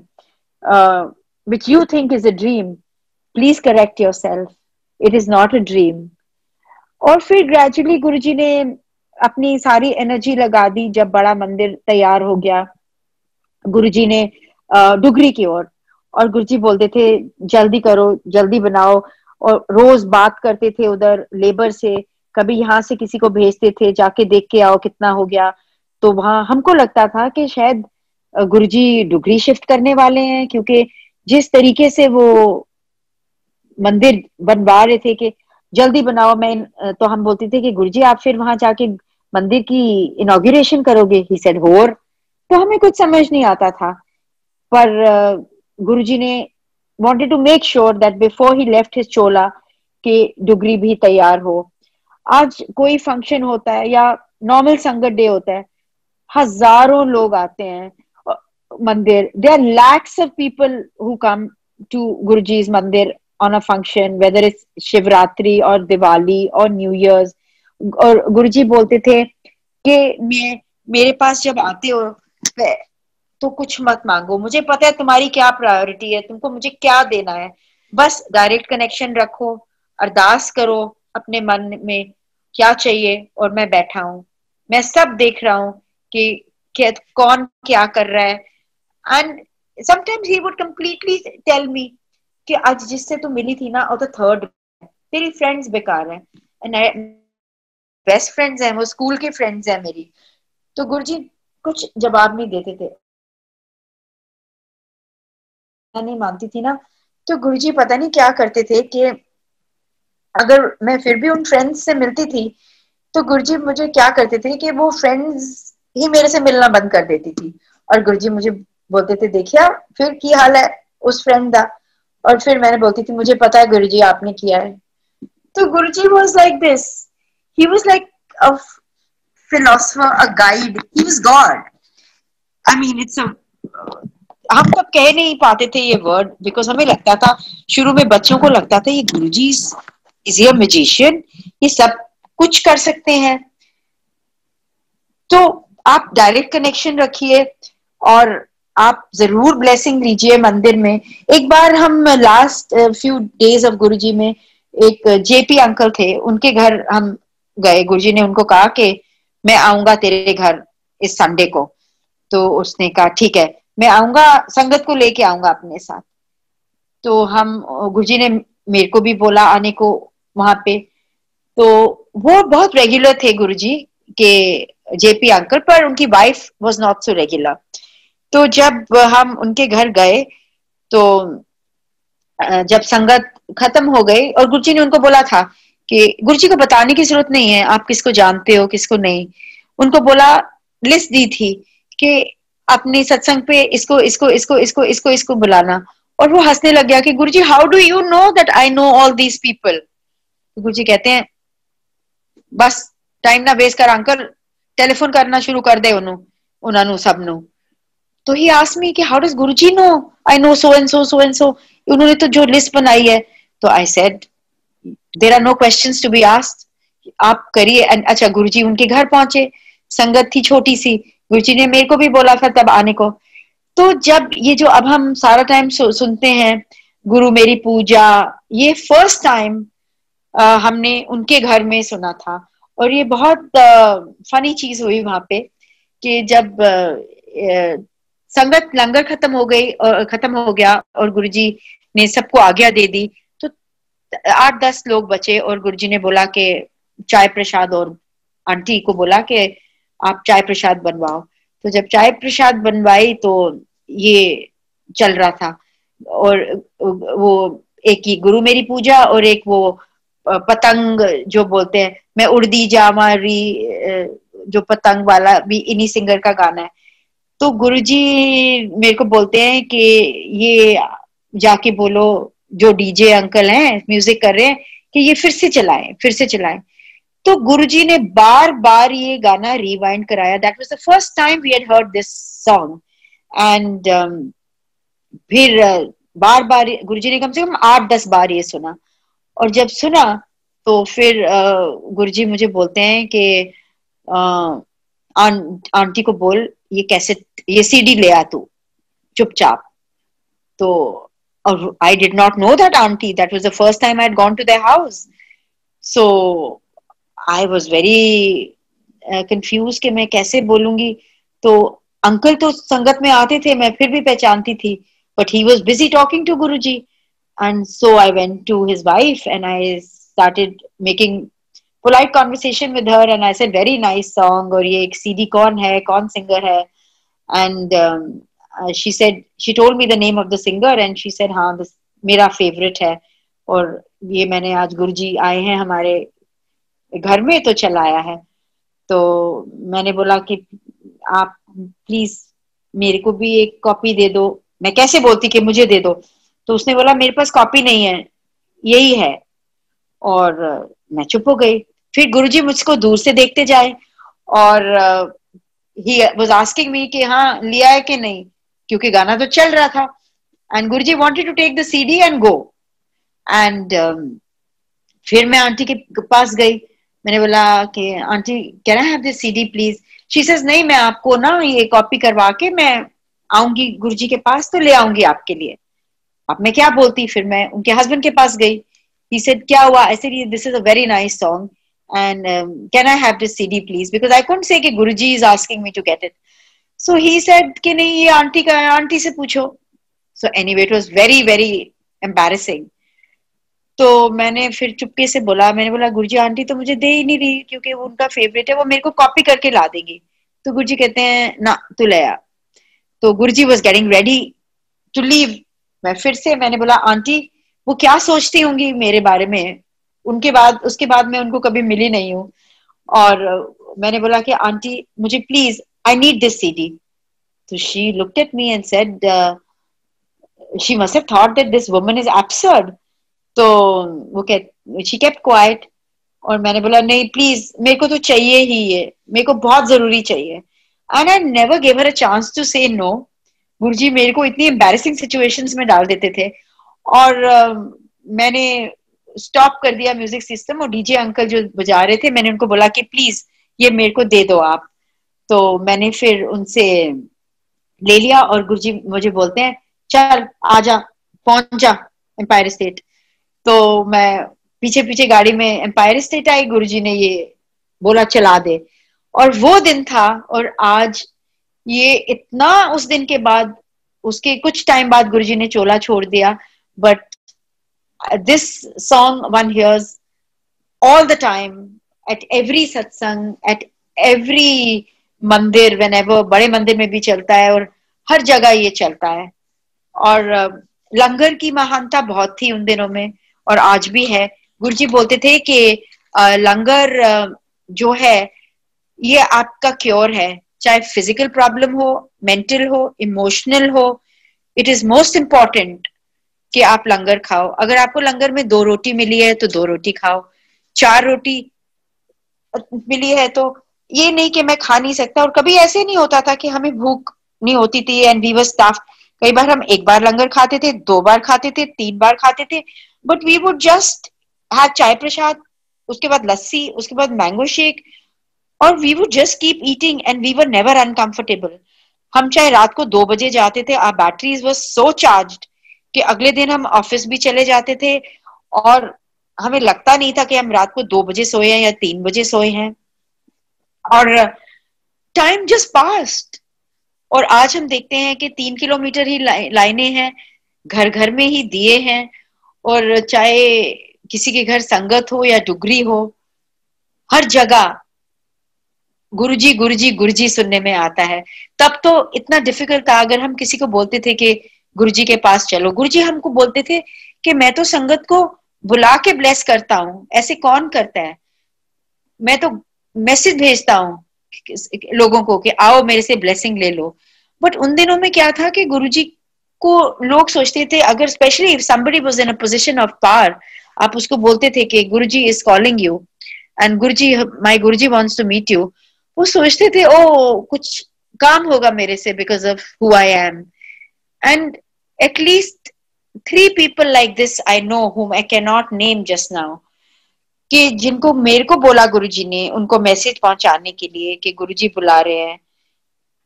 which you think is a dream, please correct yourself. It is not a dream. और फिर ग्रेजुअली गुरुजी ने अपनी सारी एनर्जी लगा दी। जब बड़ा मंदिर तैयार हो गया, गुरुजी ने डुगरी की ओर, और गुरुजी बोलते थे जल्दी करो, जल्दी बनाओ। और रोज बात करते थे उधर लेबर से, कभी यहाँ से किसी को भेजते थे, जाके देख के आओ कितना हो गया। तो वहां हमको लगता था कि शायद गुरुजी डुगरी शिफ्ट करने वाले हैं, क्योंकि जिस तरीके से वो मंदिर बनवा रहे थे कि जल्दी बनाओ। तो हम बोलते थे कि गुरुजी आप फिर वहां जाके मंदिर की इनॉग्रेशन करोगे? ही सेड होर। तो हमें कुछ समझ नहीं आता था, पर गुरुजी ने wanted to make sure that before he left his chola कि डुगरी भी तैयार हो। आज कोई फंक्शन होता है या नॉर्मल संगत डे होता है, हजारों लोग आते हैं मंदिर। There are lakhs of people who come to Guruji's mandir on a function, whether it's Shivratri और दिवाली और न्यू ईयर्स। और गुरुजी बोलते थे कि मेरे पास जब आते हो तो कुछ मत मांगो, मुझे पता है तुम्हारी क्या प्रायोरिटी है, तुमको मुझे क्या देना है। बस डायरेक्ट कनेक्शन रखो, अरदास करो अपने मन में क्या चाहिए, और मैं बैठा हूं, मैं सब देख रहा हूं कि कौन क्या कर रहा है। And sometimes he would completely tell me कि आज जिससे तू मिली थी ना, और तो थर्ड तेरी फ्रेंड्स बेकार है, एंड बेस्ट फ्रेंड्स हैं वो, स्कूल के फ्रेंड्स हैं मेरी। तो गुरुजी कुछ जवाब नहीं देते थे। मैं नहीं मानती थी ना, तो गुरुजी पता नहीं क्या करते थे कि अगर मैं फिर भी उन फ्रेंड्स से मिलती थी, तो गुरुजी मुझे क्या करते थे कि वो फ्रेंड्स ही मेरे से मिलना बंद कर देती थी। और गुरुजी मुझे बोलते थे देखिया फिर की हाल है उस फ्रेंड का। और फिर मैंने बोलती थी मुझे पता है गुरुजी आपने किया है। तो Guruji was like this, he was like a philosopher, a guide, he was God. I mean it's a, हम तब कह नहीं पाते थे ये वर्ड, बिकॉज हमें लगता था, शुरू में बच्चों को लगता था ये गुरुजी इज ए मैजिशियन, ये सब कुछ कर सकते हैं। तो आप डायरेक्ट कनेक्शन रखिए और आप जरूर ब्लेसिंग लीजिए मंदिर में। एक बार हम लास्ट फ्यू डेज ऑफ गुरुजी में एक जेपी अंकल थे, उनके घर हम गए। गुरुजी ने उनको कहा कि मैं आऊंगा तेरे घर इस संडे को। तो उसने कहा ठीक है, मैं आऊंगा, संगत को लेके आऊंगा अपने साथ। तो हम, गुरुजी ने मेरे को भी बोला आने को वहां पे। तो वो बहुत रेगुलर थे गुरुजी के, जेपी अंकल, पर उनकी wife was not so regular. तो जब हम उनके घर गए, तो जब संगत खत्म हो गई और गुरुजी ने उनको बोला था कि गुरुजी को बताने की जरूरत नहीं है आप किसको जानते हो किसको नहीं। उनको बोला, लिस्ट दी थी कि अपने सत्संग पे इसको इसको इसको इसको इसको इसको बुलाना। और वो हंसने लग गया कि Guruji how do you know that I know all these people. Guruji कहते हैं बस टाइम ना वेस्ट कर अंकल, टेलीफोन करना शुरू कर दे उन्होंने सब नु। तो ही आस्क्ड मी कि how does Guruji know I know so and so, so and so, उन्होंने तो जो लिस्ट बनाई है। तो I said there are no questions to be asked, आप करिए। अच्छा, गुरुजी उनके घर पहुंचे, संगत थी छोटी सी, गुरुजी ने मेरे को भी बोला था तब आने को। तो जब ये जो अब हम सारा टाइम सुनते हैं गुरु मेरी पूजा, ये फर्स्ट टाइम हमने उनके घर में सुना था। और ये बहुत फनी चीज हुई वहां पे कि जब संगत लंगर खत्म हो गई और खत्म हो गया और गुरुजी ने सबको आज्ञा दे दी, तो 8-10 लोग बचे और गुरुजी ने बोला कि चाय प्रसाद और आंटी को बोला कि आप चाय प्रसाद बनवाओ। तो जब चाय प्रसाद बनवाई तो ये चल रहा था, और वो एक ही गुरु मेरी पूजा और एक वो पतंग जो बोलते हैं, मैं उड़दी जामारी, जो पतंग वाला भी इन्हीं सिंगर का गाना है। तो गुरुजी मेरे को बोलते हैं कि ये जाके बोलो जो डीजे अंकल हैं म्यूजिक कर रहे हैं कि ये फिर से चलाएं, फिर से चलाएं। तो गुरुजी ने बार बार ये गाना रिवाइंड कराया। That was the first time we had heard this song. And फिर बार बार गुरुजी ने कम से कम 8-10 बार ये सुना। और जब सुना तो फिर गुरुजी मुझे बोलते हैं कि आंटी को बोल ये कैसेट, ये सीडी ले आ तू चुपचाप। तो I did not know that auntie. That was the first time I had gone to their house. So I was very confused कि मैं कैसे बोलूंगी। तो अंकल तो संगत में आते थे, मैं फिर भी पहचानती थी, but he was busy talking to Guruji. And so I went to his wife and I started making polite conversation with her and I said very nice song, और ये एक CD कौन है, कौन सिंगर है? And she told me the name of the singer and she said हाँ this मेरा favorite है, और ये मैंने आज गुरुजी आए हैं हमारे घर में तो चलाया है। तो मैंने बोला कि आप प्लीज मेरे को भी एक कॉपी दे दो। मैं कैसे बोलती कि मुझे दे दो, तो उसने बोला मेरे पास कॉपी नहीं है, यही है। और मैं चुप हो गई। फिर गुरुजी मुझको दूर से देखते जाए और ही वाज आस्किंग मी कि हाँ लिया है कि नहीं, क्योंकि गाना तो चल रहा था। And Guruji wanted to take the CD and go. And फिर मैं आंटी के पास गई। मैंने बोला कि aunty can I have this CD please? She says नहीं, मैं आपको ना ये कॉपी करवा के मैं आऊंगी गुरुजी के पास तो ले आऊंगी आपके लिए। अब मैं क्या बोलती, फिर मैं उनके हस्बैंड के पास गई। He said क्या हुआ? I said this is a very nice song and can I have this CD please? Because I couldn't say कि गुरुजी is asking me to get it. So he said कि नहीं ये आंटी का है, आंटी से पूछो। So anyway, it was very very embarrassing. तो मैंने फिर चुपके से बोला, मैंने बोला गुरुजी आंटी तो मुझे दे ही नहीं रही क्योंकि वो उनका फेवरेट है, वो मेरे को कॉपी करके ला देंगी। तो गुरुजी कहते हैं ना तू ले आ। तो गुरुजी was getting ready to leave. मैं फिर से मैंने बोला आंटी वो क्या सोचती होंगी मेरे बारे में। उसके बाद मैं उनको कभी मिली नहीं हूँ। और मैंने बोला कि आंटी मुझे please I need this CD. तो she looked at me and said she must have thought that this woman is absurd. तो वो शी केप्ट क्वाइट। और मैंने बोला नहीं प्लीज मेरे को तो चाहिए ही, ये मेरे को बहुत जरूरी चाहिए। And I never give her a chance to say no. Guruji मेरे को इतनी एम्बैरेसिंग सिचुएशंस में डाल देते थे। और मैंने स्टॉप कर दिया म्यूजिक सिस्टम, और डीजे अंकल जो बजा रहे थे मैंने उनको बोला कि प्लीज ये मेरे को दे दो आप। तो मैंने फिर उनसे ले लिया और गुरुजी मुझे बोलते हैं चल आजा पहुंच जा एम्पायर स्टेट। तो मैं पीछे पीछे गाड़ी में एम्पायर स्टेट आई। गुरुजी ने ये बोला चला दे। और वो दिन था, और आज ये इतना उस दिन के बाद, उसके कुछ टाइम बाद गुरुजी ने चोला छोड़ दिया। But this song one hears all the time at every satsang, at every मंदिर, whenever बड़े मंदिर में भी चलता है और हर जगह ये चलता है। और लंगर की महानता बहुत थी उन दिनों में और आज भी है। गुरुजी बोलते थे कि लंगर जो है ये आपका क्योर है, चाहे फिजिकल प्रॉब्लम हो, मेंटल हो, इमोशनल हो। इट इज मोस्ट इम्पोर्टेंट कि आप लंगर खाओ। अगर आपको लंगर में 2 रोटी मिली है तो 2 रोटी खाओ, 4 रोटी मिली है तो ये नहीं कि मैं खा नहीं सकता। और कभी ऐसे नहीं होता था कि हमें भूख नहीं होती थी एंड वी वर स्टाफ्ड। कई बार हम 1 बार लंगर खाते थे, 2 बार खाते थे, 3 बार खाते थे, but we would just have chai prasad, उसके बाद लस्सी, उसके बाद मैंगो शेक, और we would just keep eating and we were never uncomfortable. हम चाहे रात को 2 बजे जाते थे, our batteries were so charged कि अगले दिन हम ऑफिस भी चले जाते थे और हमें लगता नहीं था कि हम रात को 2 बजे सोए हैं या 3 बजे सोए हैं। और टाइम जस्ट पास्ट। और आज हम देखते हैं कि 3 किलोमीटर ही लाइनें हैं, घर घर में ही दिए हैं, और चाहे किसी के घर संगत हो या डुगरी हो, हर जगह गुरुजी गुरुजी गुरुजी सुनने में आता है। तब तो इतना डिफिकल्ट था, अगर हम किसी को बोलते थे कि गुरुजी के पास चलो, गुरुजी हमको बोलते थे कि मैं तो संगत को बुला के ब्लेस करता हूँ, ऐसे कौन करता है, मैं तो मैसेज भेजता हूँ लोगों को कि आओ मेरे से ब्लेसिंग ले लो। बट उन दिनों में क्या था कि गुरुजी को लोग सोचते थे, अगर specially if somebody was in a position of power, आप उसको बोलते थे कि गुरुजी is calling you and Guruji, my Guruji wants to meet you, वो सोचते थे ओ कुछ काम होगा मेरे से because of who I am. And at least 3 people like this I know, whom I cannot name just now, कि जिनको मेरे को बोला गुरुजी ने उनको मैसेज पहुंचाने के लिए कि गुरुजी बुला रहे हैं,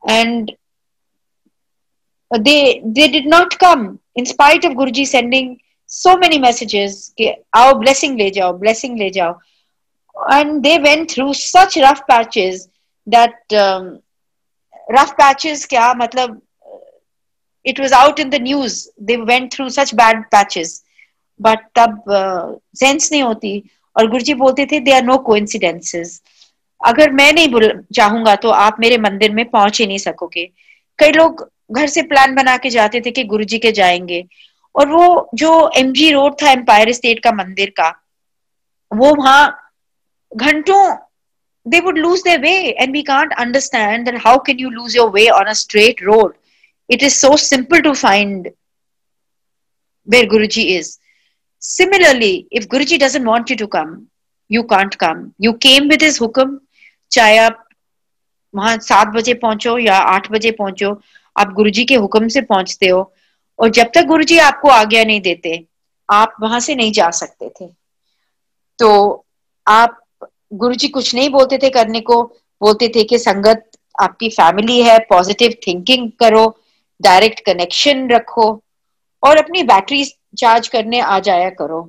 and they did not come in spite of Guruji sending so many messages कि आओ blessing ले जाओ, and they went through such rough patches that rough patches क्या मतलब, it was out in the news, they went through such bad patches, but तब सेंस नहीं होती। और गुरुजी बोलते थे there are no coincidences, अगर मैं नहीं चाहूंगा तो आप मेरे मंदिर में पहुंच ही नहीं सकोगे। कई लोग घर से प्लान बना के जाते थे कि गुरुजी के जाएंगे, और वो जो एमजी रोड था एम्पायर स्टेट का मंदिर का, वो वहां घंटों they would lose their way, and we can't understand that how can you lose your way on a straight road. It is so simple to find where Guruji is. Similarly, if Guruji doesn't want you to come, you can't come. You came with his hukum, चाहे आप वहां 7 बजे पहुंचो या 8 बजे पहुंचो, आप गुरुजी के हुक्म से पहुंचते हो, और जब तक गुरुजी आपको आज्ञा नहीं देते आप वहां से नहीं जा सकते थे। तो आप, गुरुजी कुछ नहीं बोलते थे करने को, बोलते थे कि संगत आपकी फैमिली है, पॉजिटिव थिंकिंग करो, डायरेक्ट कनेक्शन रखो, और अपनी बैटरी चार्ज करने आ जाया करो,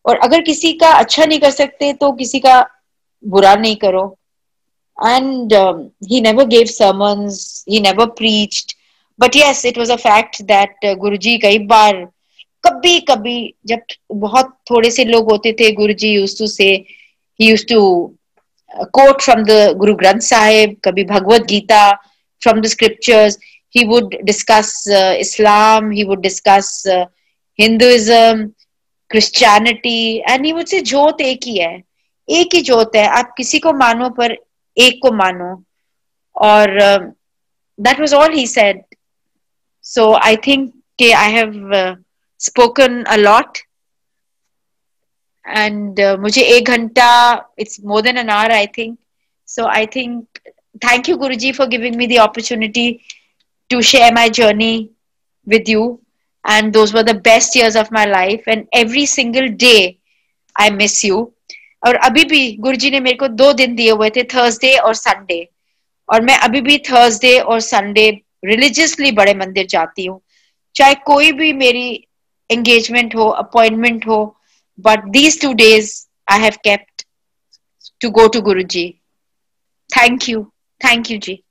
और अगर किसी का अच्छा नहीं कर सकते तो किसी का बुरा नहीं करो। And he never gave sermons, he never preached, but yes, it was a fact that गुरुजी कई बार कभी कभी जब बहुत थोड़े से लोग होते थे, गुरुजी used to say, he used to quote from the Guru Granth Sahib, kabhi Bhagavad Gita, from the scriptures. He would discuss Islam, he would discuss Hinduism, Christianity, and he would say जोत एक ही है, एक ही जोत है, आप किसी को मानो पर एक को मानो, और that was all he said. So I think I have spoken a lot, and मुझे 1 घंटा, it's more than an hour I think. So I think, thank you Guruji for giving me the opportunity to share my journey with you, and those were the best years of my life, and every single day I miss you. और अभी भी गुरुजी ने मेरे को 2 दिन दिए हुए थे, थर्सडे और संडे, और मैं अभी भी थर्सडे और संडे रिलीजियसली बड़े मंदिर जाती हूँ, चाहे कोई भी मेरी एंगेजमेंट हो, अपॉइंटमेंट हो, but these 2 days I have kept to go to Guruji. Thank you ji.